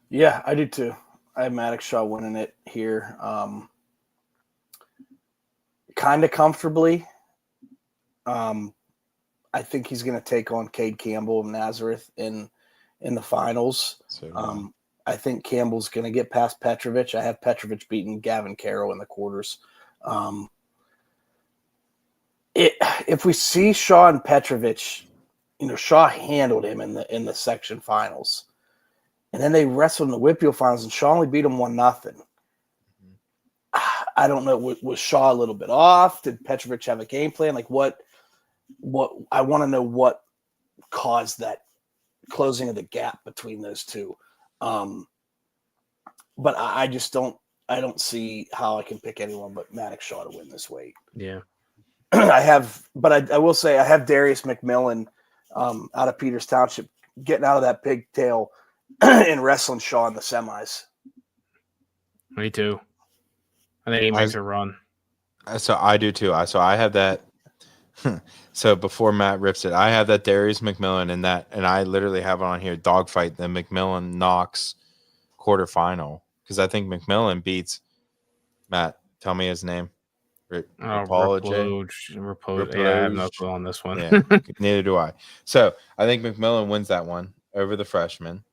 Yeah, I do too. I have Maddox Shaw winning it here. Kind of comfortably. I think he's going to take on Cade Campbell of Nazareth in the finals. So, I think Campbell's going to get past Petrovic. I have Petrovic beating Gavin Carroll in the quarters. If we see Shaw and Petrovic, Shaw handled him in the section finals, and then they wrestled in the WIPIO finals, and Shaw only beat him 1-0. I don't know. Was Shaw a little bit off? Did Petrovic have a game plan? Like what I want to know what caused that closing of the gap between those two. But I just don't see how I can pick anyone but Maddox Shaw to win this weight. Yeah. I will say I have Darius McMillan out of Peters Township getting out of that pigtail and wrestling Shaw in the semis. Me too. I think he makes a run. So I do too. So I have that. So before Matt rips it, I have that Darius McMillan and I literally have it on here, dogfight, the McMillan Knox quarterfinal, because I think McMillan beats Matt. Tell me his name. Rapoj. Yeah, I have no clue on this one. Yeah, neither do I. So I think McMillan wins that one over the freshman.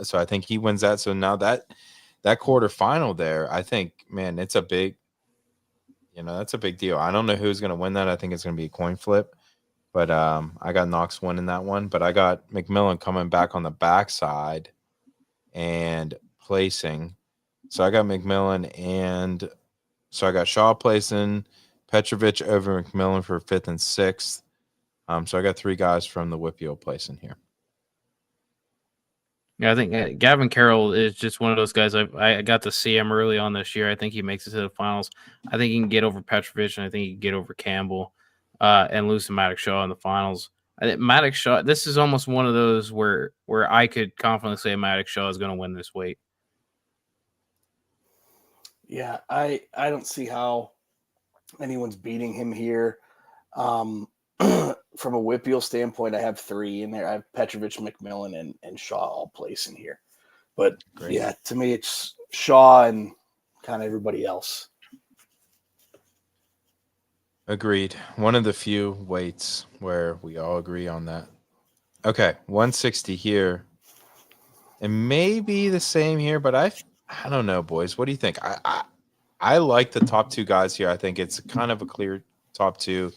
So I think he wins that. So now that quarterfinal there, I think, man, it's a big, that's a big deal. I don't know who's going to win that. I think it's going to be a coin flip. But I got Knox winning that one. But I got McMillan coming back on the backside and placing. So I got McMillan and so I got Shaw placing, Petrovic over McMillan for 5th and 6th. So I got 3 guys from the WIPIO placing here. Yeah, I think Gavin Carroll is just one of those guys. I got to see him early on this year. I think he makes it to the finals. I think he can get over Petrovic, and I think he can get over Campbell and lose to Maddox Shaw in the finals. I think Maddox Shaw, this is almost one of those where I could confidently say Maddox Shaw is going to win this weight. Yeah, I don't see how anyone's beating him here. From a WIPIO standpoint, I have 3 in there. I have Petrovic, McMillan, and Shaw all placing here. But Great. Yeah, to me, it's Shaw and kind of everybody else. Agreed. One of the few weights where we all agree on that. Okay, 160 here. And maybe the same here, but I don't know, boys. What do you think? I like the top 2 guys here. I think it's kind of a clear top 2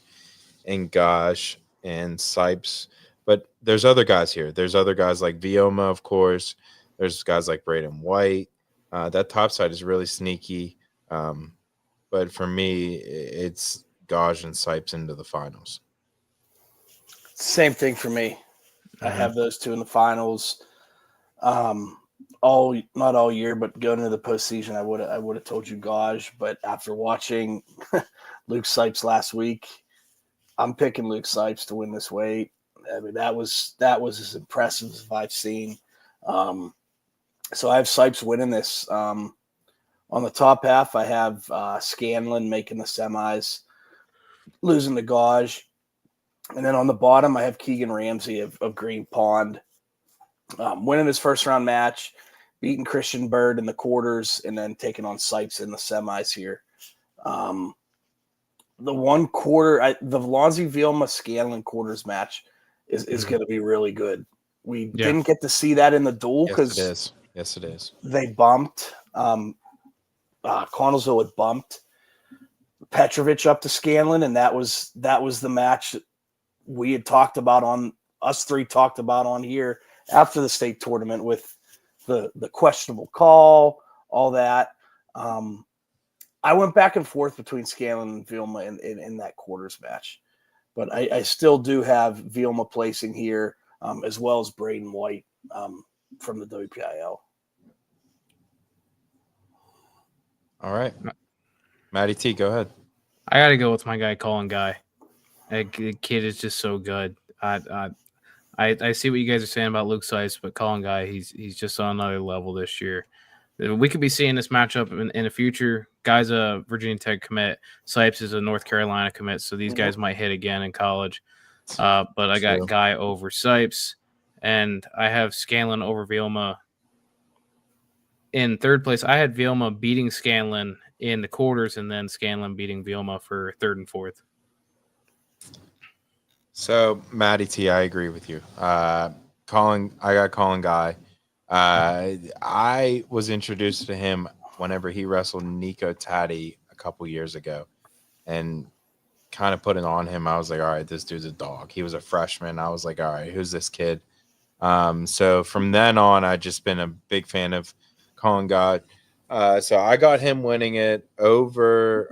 in Gosh and Sipes. But there's other guys here. There's other guys like Vioma, of course. There's guys like Braden White. That top side is really sneaky. But for me, it's Gosh and Sipes into the finals. Same thing for me. I have those 2 in the finals. Not all year, but going into the postseason, I would have told you Gosh. But after watching Luke Sipes last week, I'm picking Luke Sipes to win this weight. I mean, that was as impressive as I've seen. So I have Sipes winning this. On the top half, I have Scanlon making the semis, losing to Gosh. And then on the bottom, I have Keegan Ramsey of Green Pond winning his first round match, beating Christian Bird in the quarters, and then taking on Sipes in the semis here. The one quarter, the Vlonzi Vilma Scanlon quarters match is going to be really good. We didn't get to see that in the duel because Yes, it is. They bumped. Connellsville had bumped Petrovic up to Scanlon, and that was the match that we had talked about us 3 talked about on here after the state tournament with the questionable call, all that. I went back and forth between Scanlon and Vilma in that quarters match. but I still do have Vilma placing here, as well as Braden White from the WPIL. All right. Matty T, go ahead. I got to go with my guy, Colin Guy. That kid is just so good. I see what you guys are saying about Luke Sipes, but Colin Guy, he's just on another level this year. We could be seeing this matchup in the future. Guy's a Virginia Tech commit. Sipes is a North Carolina commit, so these guys might hit again in college. But I got True. Guy over Sipes, and I have Scanlon over Vilma. In third place, I had Vilma beating Scanlon in the quarters, and then Scanlon beating Vilma for third and fourth. So, Matty T, I agree with you. I got Colin Guy. I was introduced to him whenever he wrestled Nico Taddy a couple years ago, and kind of put it on him. I was like, all right, this dude's a dog. He was a freshman. I was like, all right, who's this kid? So from then on, I've just been a big fan of Colin Guy. So I got him winning it over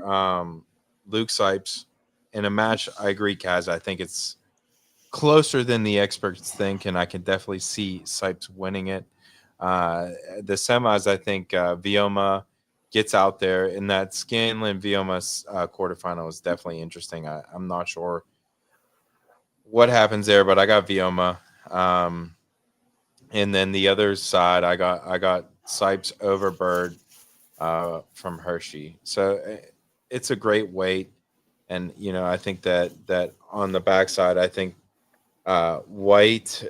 Luke Sipes in a match. I agree, Kaz. I think it's closer than the experts think, and I can definitely see Sipes winning it. The semis, I think Vioma gets out there, and that Scanlon Vioma quarterfinal is definitely interesting. I'm not sure what happens there, but I got Vioma. And then the other side, I got Sipes over Bird from Hershey. So it's a great weight, and I think that on the backside, I think White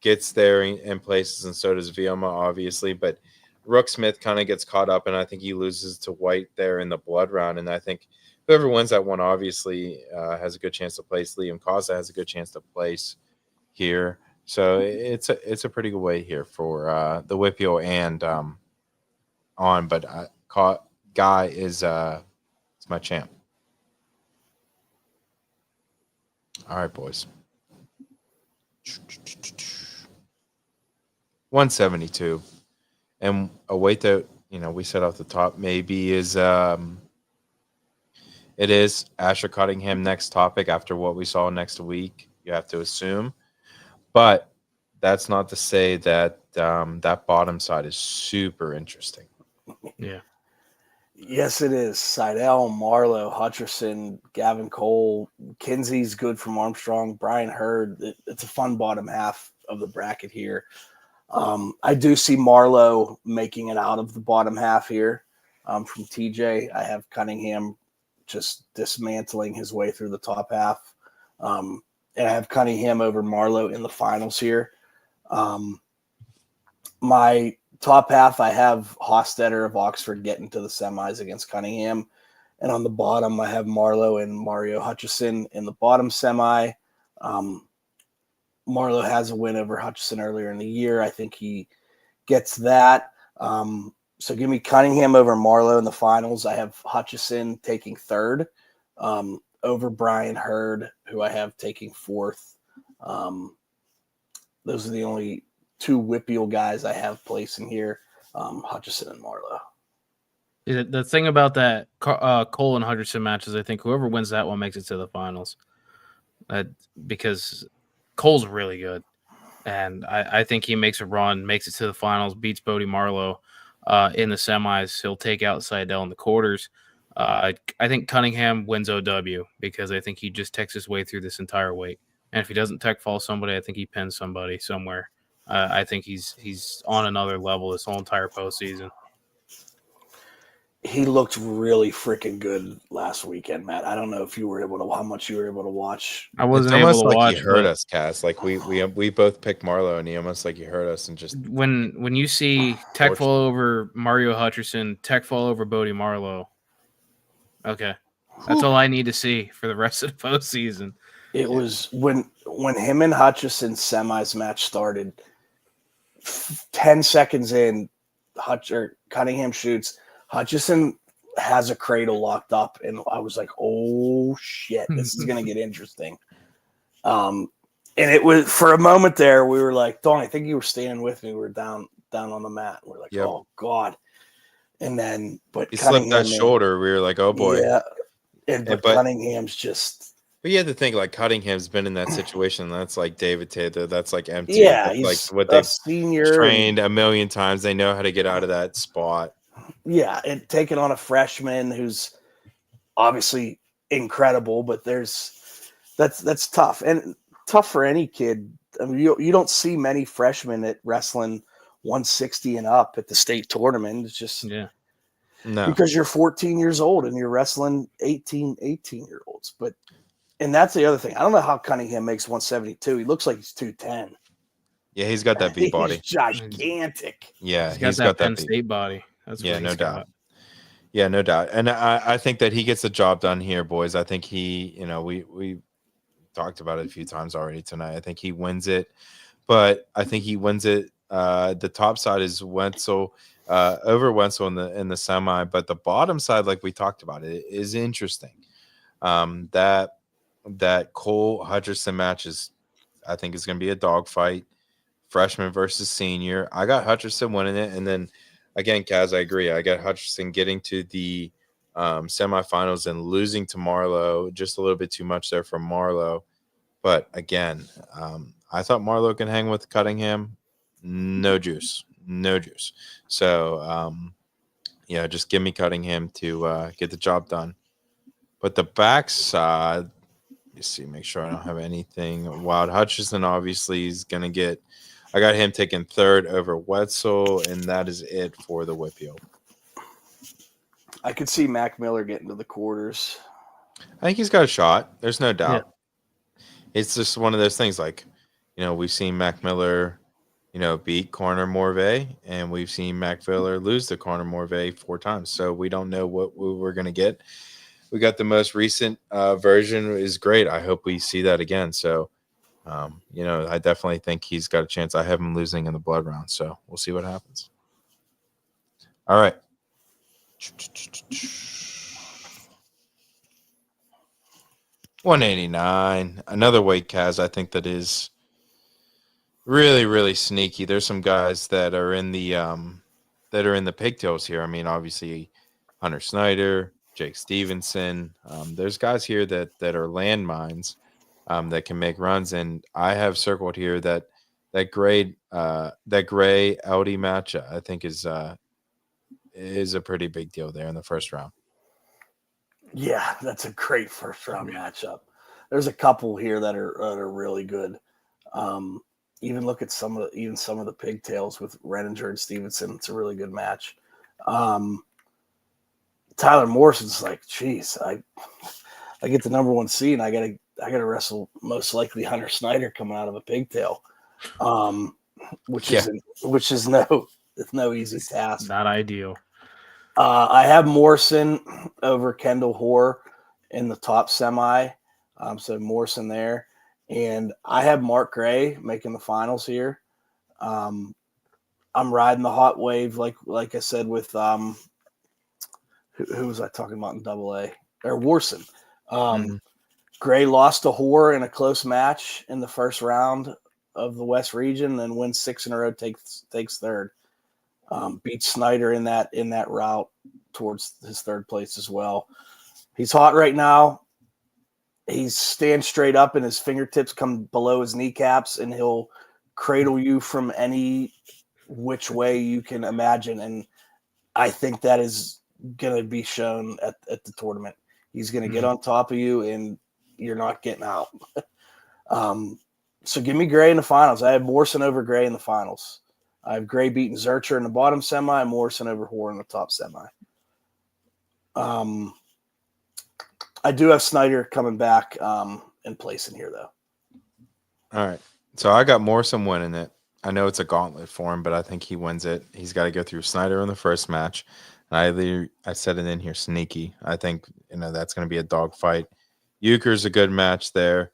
gets there in places, and so does Vioma, obviously. But Rook Smith kind of gets caught up, and I think he loses to White there in the blood round. And I think whoever wins that one, obviously, has a good chance to place. Liam Costa has a good chance to place here. So it's a pretty good way here for the Whippeal and on. But Guy is my champ. All right, boys. 172, and a weight that we said off the top maybe is it is Asher Cunningham next topic after what we saw next week, you have to assume, but that's not to say that that bottom side is super interesting. Yeah. Yes, it is. Seidel, Marlowe, Hutcherson, Gavin Cole, Kinsey's good from Armstrong, Brian Hurd. It's a fun bottom half of the bracket here. I do see Marlowe making it out of the bottom half here from TJ. I have Cunningham just dismantling his way through the top half. And I have Cunningham over Marlowe in the finals here. My top half, I have Hostetter of Oxford getting to the semis against Cunningham. And on the bottom, I have Marlowe and Mario Hutchison in the bottom semi. Marlowe has a win over Hutchison earlier in the year. I think he gets that. So give me Cunningham over Marlowe in the finals. I have Hutchison taking third over Brian Hurd, who I have taking fourth. Those are the only two Whippeal guys I have placing here, Hutchison and Marlowe. The thing about that Cole and Hutcherson matches, I think whoever wins that one makes it to the finals. Because Cole's really good. And I think he makes a run, makes it to the finals, beats Bodie Marlowe in the semis. He'll take out Seidel in the quarters. I think Cunningham wins OW because I think he just techs his way through this entire weight. And if he doesn't tech fall somebody, I think he pins somebody somewhere. I think he's on another level this whole entire postseason. He looked really freaking good last weekend, Matt. I don't know if you were able to, how much you were able to watch. I wasn't it's able almost to like watch. He heard us, Cass. Like we both picked Marlowe, and he almost like he heard us and just when you see tech fall over Mario Hutcherson, tech fall over Bodie Marlowe. Okay, that's all I need to see for the rest of the postseason. It was when him and Hutchison's semis match started. 10 seconds in, Cunningham shoots. Hutchison has a cradle locked up, and I was like, "Oh shit, this is gonna get interesting." And it was for a moment there. We were like, "Don, I think you were standing with me. We were down on the mat. We're like, Yep. "Oh god!" And then, but he slipped that Cunningham, shoulder. We were like, "Oh boy!" yeah. But but Cunningham's just But you have to think like Cunningham's been in that situation. That's like David Taylor. That's like MT. Yeah, That's like he's what a they've senior. trained a million times. They know how to get out of that spot. Yeah, and taking on a freshman who's obviously incredible, but that's tough and tough for any kid. I mean, you don't see many freshmen at wrestling 160 and up at the state tournament. It's just Yeah. No. because you're 14 years old and you're wrestling 18-year-olds. But and that's the other thing. I don't know how Cunningham makes 172. He looks like he's 210. Yeah, he's got that V body. He's gigantic. Yeah, He's got that Penn State body. That's Yeah, what no he's doubt. got. Yeah, no doubt. And I think that he gets the job done here, boys. I think he, we talked about it a few times already tonight. I think he wins it, but I think he wins it. The top side is Wenzel over Wenzel in the semi, but the bottom side, like we talked about, it is interesting. That Cole Hutcherson match I think is going to be a dogfight, freshman versus senior. I got Hutcherson winning it, and then again, Kaz, I agree. I got Hutcherson getting to the semifinals and losing to Marlowe. Just a little bit too much there from Marlowe. But again, I thought Marlowe can hang with Cunningham. No juice. So, yeah, just give me Cunningham to get the job done. But the backside, you see, make sure I don't have anything wild. Hutcherson obviously is going to get. I got him taking third over Wetzel, and that is it for the Whippeal. I could see Mac Miller getting to the quarters. I think he's got a shot. There's no doubt. Yeah. It's just one of those things like, we've seen Mac Miller, beat Corner Morvay, and we've seen Mac Miller lose to Corner Morvay 4 times. So we don't know what we're going to get. We got the most recent version is great. I hope we see that again. So, I definitely think he's got a chance. I have him losing in the blood round, so we'll see what happens. All right. 189. Another weight, Kaz, I think that is really, really sneaky. There's some guys that are in the pigtails here. I mean, obviously Hunter Snyder, Jake Stevenson. There's guys here that are landmines that can make runs, and I have circled here that Gray Audi match I think is a pretty big deal there in the first round. Yeah, that's a great first round matchup. There's a couple here that are really good. Even look at some of the pigtails with Renninger and Stevenson. It's a really good match. Tyler Morrison's like, geez, I get the number 1 seed, and I gotta wrestle most likely Hunter Snyder coming out of a pigtail, which is no easy task. Not ideal. I have Morrison over Kendall Hoare in the top semi, so Morrison there, and I have Mark Gray making the finals here. I'm riding the hot wave, like I said with who was I talking about in AA or Warson. Gray lost to Hoare in a close match in the first round of the West Region, then wins 6 in a row, takes third. Beats Snyder in that route towards his third place as well. He's hot right now. He stands straight up and his fingertips come below his kneecaps, and he'll cradle you from any which way you can imagine. And I think that is going to be shown at the tournament. He's going to get on top of you, and you're not getting out. So give me Gray in the finals. I have Morrison over Gray in the finals. I have Gray beating Zurcher in the bottom semi and Morrison over Hoare in the top semi. I do have Snyder coming back in place in here, though. All right. So I got Morrison winning it. I know it's a gauntlet for him, but I think he wins it. He's got to go through Snyder in the first match. And I said it in here, sneaky. I think that's going to be a dogfight. Euchre's a good match there.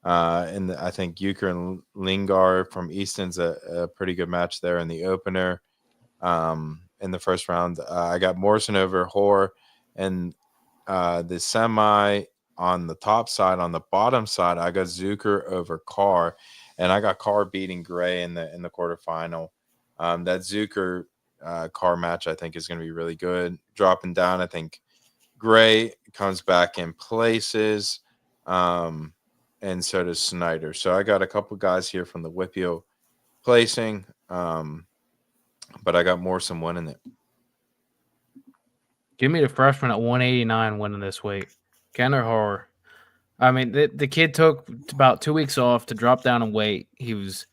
And I think Euchre and Lingard from Easton's a pretty good match there in the opener. In the first round, I got Morrison over Hoare, and the semi on the top side. On the bottom side, I got Zucker over Carr, and I got Carr beating Gray in the quarterfinal. That Zucker Carr match I think is going to be really good. Dropping down, I think Gray comes back in places. and so does Snyder. So I got a couple guys here from the Whippio placing, but I got Morrison winning it. Give me the freshman at 189 winning this week. Kendall Horror. I mean, the kid took about 2 weeks off to drop down in weight. He was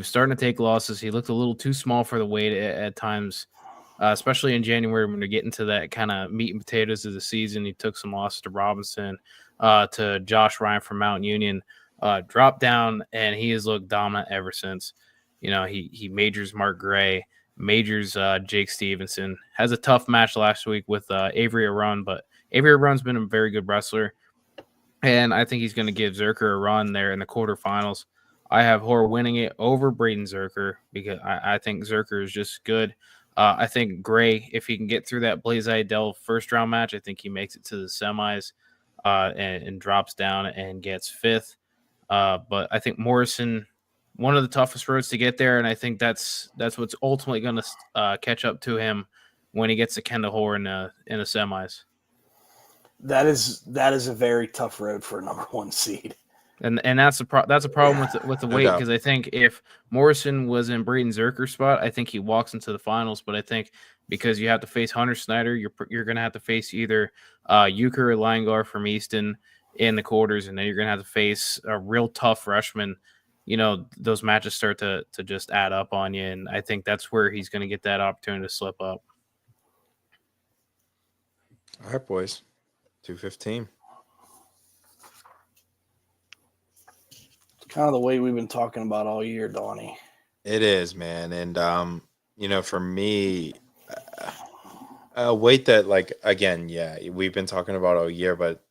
starting to take losses. He looked a little too small for the weight at times, especially in January when they're getting to that kind of meat and potatoes of the season. He took some losses to Robinson, to Josh Ryan from Mount Union, dropped down, and he has looked dominant ever since. You know, he majors Mark Gray, majors Jake Stevenson. Has a tough match last week with Avery Arun, but Avery Arun's been a very good wrestler, and I think he's going to give Zerker a run there in the quarterfinals. I have Horror winning it over Braden Zerker because I think Zerker is just good. I think Gray, if he can get through that Blaze Idell first round match, I think he makes it to the semis and drops down and gets fifth. But I think Morrison, one of the toughest roads to get there, and I think that's what's ultimately going to catch up to him when he gets to Kendall Horror in the semis. That is a very tough road for a number one seed. And that's a problem with the No weight, doubt. because I think if Morrison was in Braden Zerker's spot, I think he walks into the finals. But I think because you have to face Hunter Snyder, you're going to have to face either Euchre or Linegar from Easton in the quarters, and then you're going to have to face a real tough freshman. You know, those matches start to just add up on you, and I think that's where he's going to get that opportunity to slip up. All right, boys. 215. Kind of the way we've been talking about all year, Donnie. It is, man. And, for me, a weight that, like, again, yeah, we've been talking about all year, but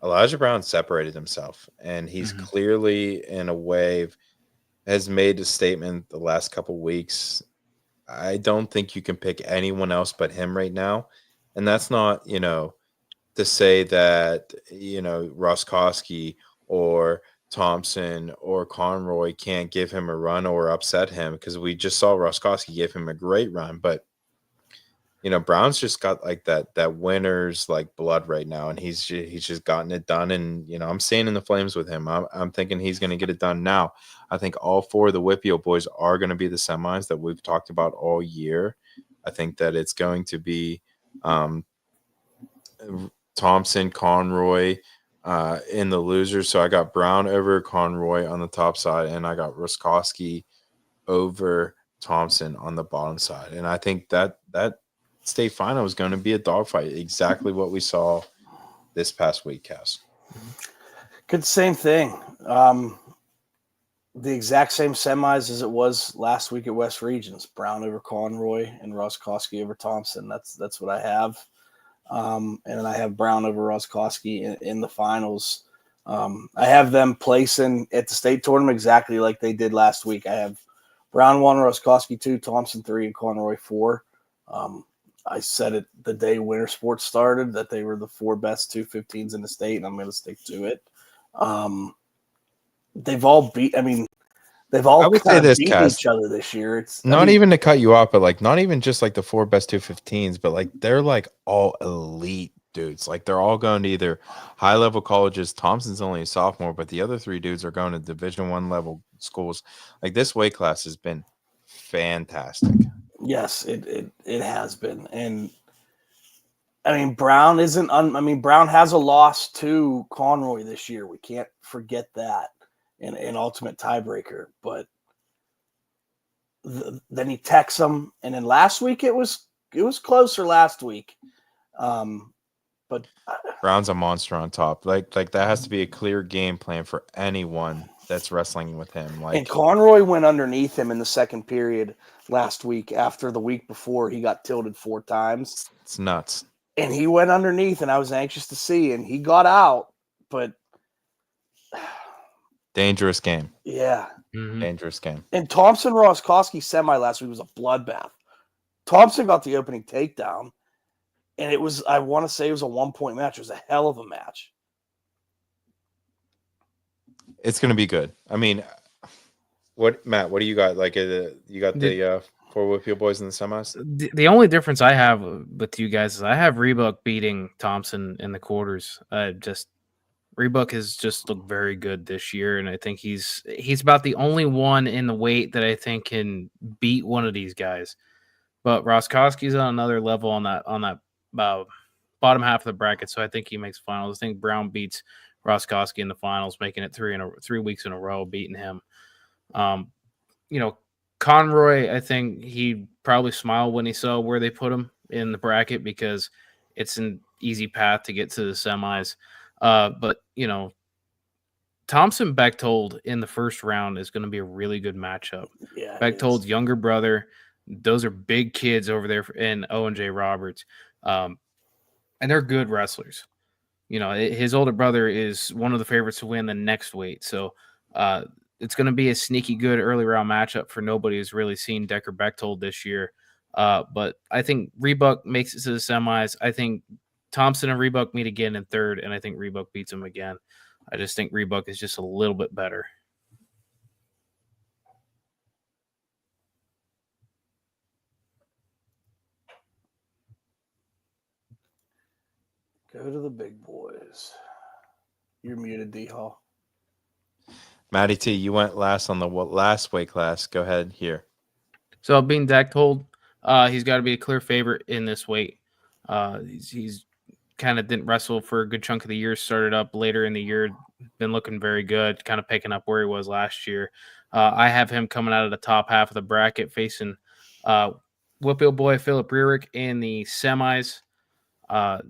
Elijah Brown separated himself, and he's clearly, in a way, has made a statement the last couple weeks. I don't think you can pick anyone else but him right now. And that's not, to say that, Roskowski or Thompson or Conroy can't give him a run or upset him, because we just saw Roskowski give him a great run. But, Brown's just got like that winner's like blood right now, and he's just gotten it done. And, I'm staying in the flames with him. I'm thinking he's going to get it done now. I think all four of the Whippio boys are going to be the semis that we've talked about all year. I think that it's going to be Thompson, Conroy in the losers. So I got Brown over Conroy on the top side, and I got Roskowski over Thompson on the bottom side. And I think that state final is going to be a dogfight, exactly what we saw this past week, Cass. Good, same thing. The exact same semis as it was last week at West Regions. Brown over Conroy and Roskowski over Thompson. That's what I have. And then I have Brown over Roskowski in the finals. I have them placing at the state tournament exactly like they did last week. I have Brown 1, Roskowski 2, Thompson 3, and Conroy 4. I said it the day winter sports started that they were the 4 best 215s in the state, and I'm going to stick to it. They've all beat. I mean, they've all beaten each other this year. It's not even to cut you off, but like not even just like the 4 best 215s, but like they're like all elite dudes. Like they're all going to either high level colleges. Thompson's only a sophomore, but the other 3 dudes are going to Division I level schools. Like this weight class has been fantastic. Yes, it has been. And I mean, Brown isn't. Brown has a loss to Conroy this year. We can't forget that. An ultimate tiebreaker, but then he texts him, and then last week it was closer last week. But Brown's a monster on top. Like that has to be a clear game plan for anyone that's wrestling with him. Like, and Conroy went underneath him in the second period last week after the week before he got tilted 4 times. It's nuts. And he went underneath, and I was anxious to see, and he got out, but dangerous game. Yeah. Mm-hmm. Dangerous game. And Thompson Roskowski semi last week was a bloodbath. Thompson got the opening takedown, and I want to say it was a 1-point match. It was a hell of a match. It's going to be good. I mean, Matt, what do you got? Like, you got the 4 Whippio boys in the semis? The only difference I have with you guys is I have Reebok beating Thompson in the quarters. Reebok has just looked very good this year, and I think he's about the only one in the weight that I think can beat one of these guys. But Rostkowski's on another level on that bottom half of the bracket, so I think he makes finals. I think Brown beats Rostkowski in the finals, making it 3 weeks in a row, beating him. Conroy, I think he probably smiled when he saw where they put him in the bracket because it's an easy path to get to the semis. But Thompson Bechtold in the first round is going to be a really good matchup. Yeah, Bechtold's younger brother. Those are big kids over there in Owen J. Roberts. And they're good wrestlers. His older brother is one of the favorites to win the next weight. So it's going to be a sneaky good early round matchup for nobody who's really seen Decker Bechtold this year. But I think Reebok makes it to the semis. I think Thompson and Reebok meet again in third, and I think Reebok beats him again. I just think Reebok is just a little bit better. Go to the big boys. You're muted, D-Hall. Matty T, you went last on the last weight class. Go ahead here. So being Bechtold, he's got to be a clear favorite in this weight. He's kind of didn't wrestle for a good chunk of the year. Started up later in the year, been looking very good, kind of picking up where he was last year. I have him coming out of the top half of the bracket, facing Whippeal Boy Philip Rearick in the semis.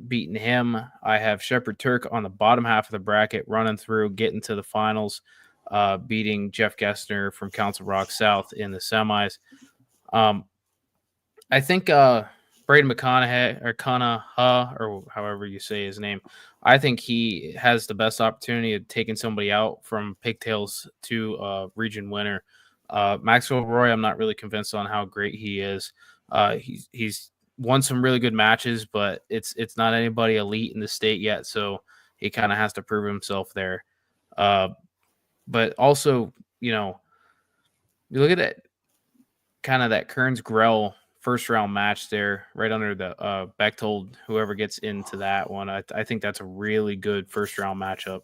Beating him. I have Shepherd Turk on the bottom half of the bracket, running through, getting to the finals, beating Jeff Gessner from Council Rock South in the semis. I think Braden McConaughey or Kanaha, or however you say his name, I think he has the best opportunity of taking somebody out from pigtails to region winner. Maxwell Roy, I'm not really convinced on how great he is. He's won some really good matches, but it's not anybody elite in the state yet, so he kind of has to prove himself there. But also, you look at that kind of that Kearns Grell first round match there, right under the Bechtold, whoever gets into that one. I think that's a really good first round matchup.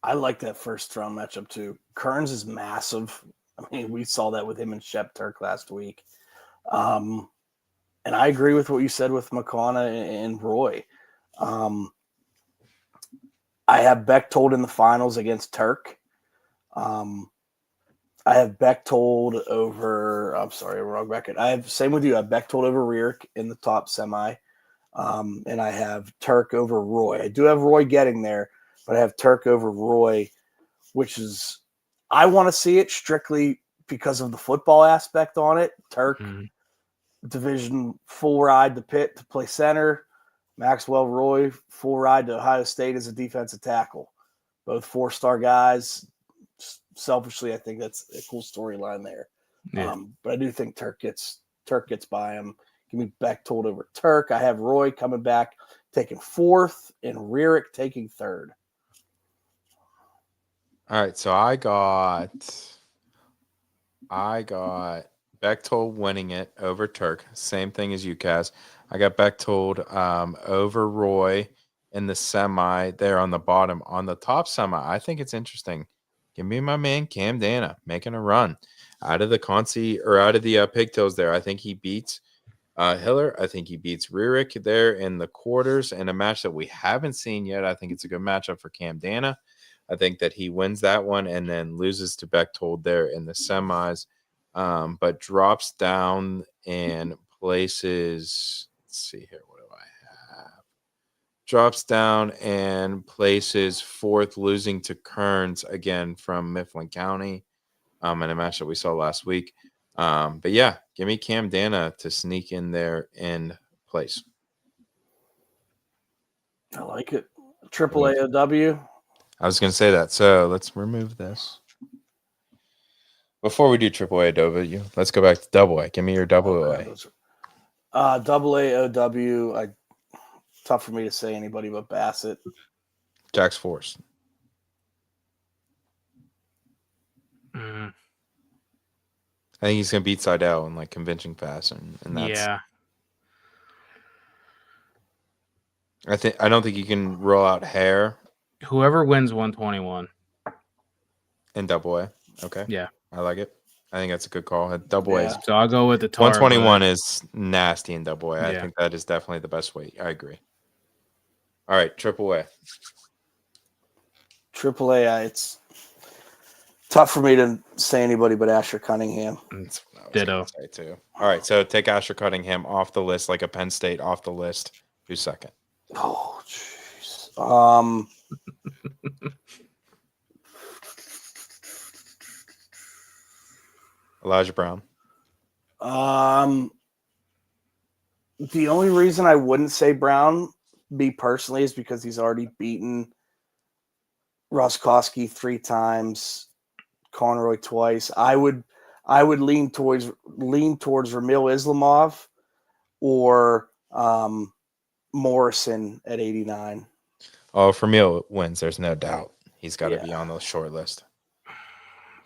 I like that first round matchup too. Kearns is massive. I mean, we saw that with him and Shep Turk last week. And I agree with what you said with McConnell and Roy. I have Bechtold in the finals against Turk. I have Bechtold over. I'm sorry, wrong bracket. I have same with you. I have Bechtold over Rearick in the top semi, and I have Turk over Roy. I do have Roy getting there, but I have Turk over Roy, which is I want to see it strictly because of the football aspect on it. Turk. Mm-hmm. Division full ride to Pitt to play center. Maxwell Roy full ride to Ohio State as a defensive tackle. Both 4-star guys. Selfishly, I think that's a cool storyline there. Yeah. But I do think Turk gets by him. Give me Bechtold over Turk. I have Roy coming back, taking fourth, and Rearick taking third. All right, so I got Bechtold winning it over Turk. Same thing as you, Kaz. I got Bechtold over Roy in the semi there on the bottom. On the top semi, I think it's interesting. Give me my man Cam Dana making a run out of the pigtails there. I think he beats Hiller. I think he beats Rearick there in the quarters in a match that we haven't seen yet. I think it's a good matchup for Cam Dana. I think that he wins that one and then loses to Bechtold there in the semis. But drops down and places. Let's see here. What do I have? Drops down and places fourth, losing to Kearns again from Mifflin County in a match that we saw last week. But yeah, give me Cam Dana to sneak in there in place. I like it. Triple AOW. I was going to say that. So let's remove this. Before we do triple AOW, let's go back to double A. Give me your double A. Double AOW. Tough for me to say anybody but Bassett. Jack's Force. Mm. I think he's going to beat Seidel in like convention fast, and that's. Yeah. I don't think you can roll out Hare Whoever wins 121. In double A. Okay. Yeah. I like it. I think that's a good call. Double A is Yeah. So I'll go with the Tar. 121 is nasty in double A. I Yeah. think that is definitely the best weight. I agree. All right, triple A. Triple A, it's tough for me to say anybody but Asher Cunningham. That's what I was Ditto. gonna say too. All right, so take Asher Cunningham off the list, like a Penn State off the list. Who's second? Oh, jeez. Elijah Brown. The only reason I wouldn't say Brown, me personally, is because he's already beaten Roskowski 3 times, Conroy twice. I would lean towards Ramil Islamov or Morrison at 89. Oh, Vermeil wins. There's no doubt. He's got to Yeah. be on the short list.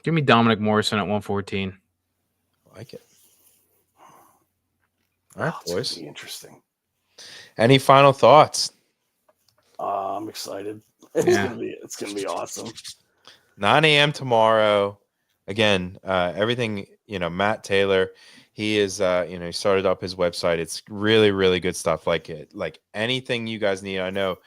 Give me Dominic Morrison at 114. I like it. All right, It's gonna boys. be interesting. Any final thoughts? I'm excited. It's Yeah. gonna be awesome. 9 a.m. tomorrow. Again, everything, Matt Taylor, he is, he started up his website. It's really, really good stuff. Like anything you guys need. I know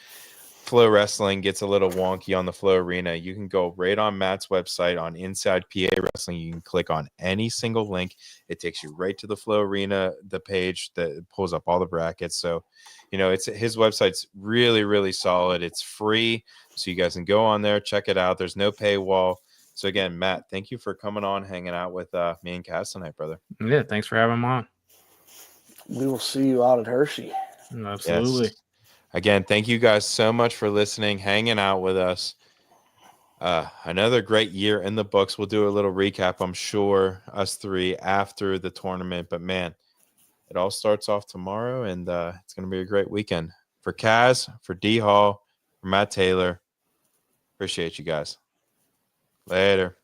Flow Wrestling gets a little wonky on the Flow Arena. You can go right on Matt's website on Inside PA Wrestling. You can click on any single link. It takes you right to the Flow Arena, the page that pulls up all the brackets. So, it's his website's really, really solid. It's free. So you guys can go on there, check it out. There's no paywall. So again, Matt, thank you for coming on, hanging out with me and Cass tonight, brother. Yeah, thanks for having him on. We will see you out at Hershey. Absolutely. Yes. Again, thank you guys so much for listening, hanging out with us. Another great year in the books. We'll do a little recap, I'm sure, us three after the tournament. But man, it all starts off tomorrow, and it's going to be a great weekend. For Kaz, for D Hall, for Matt Taylor, appreciate you guys. Later.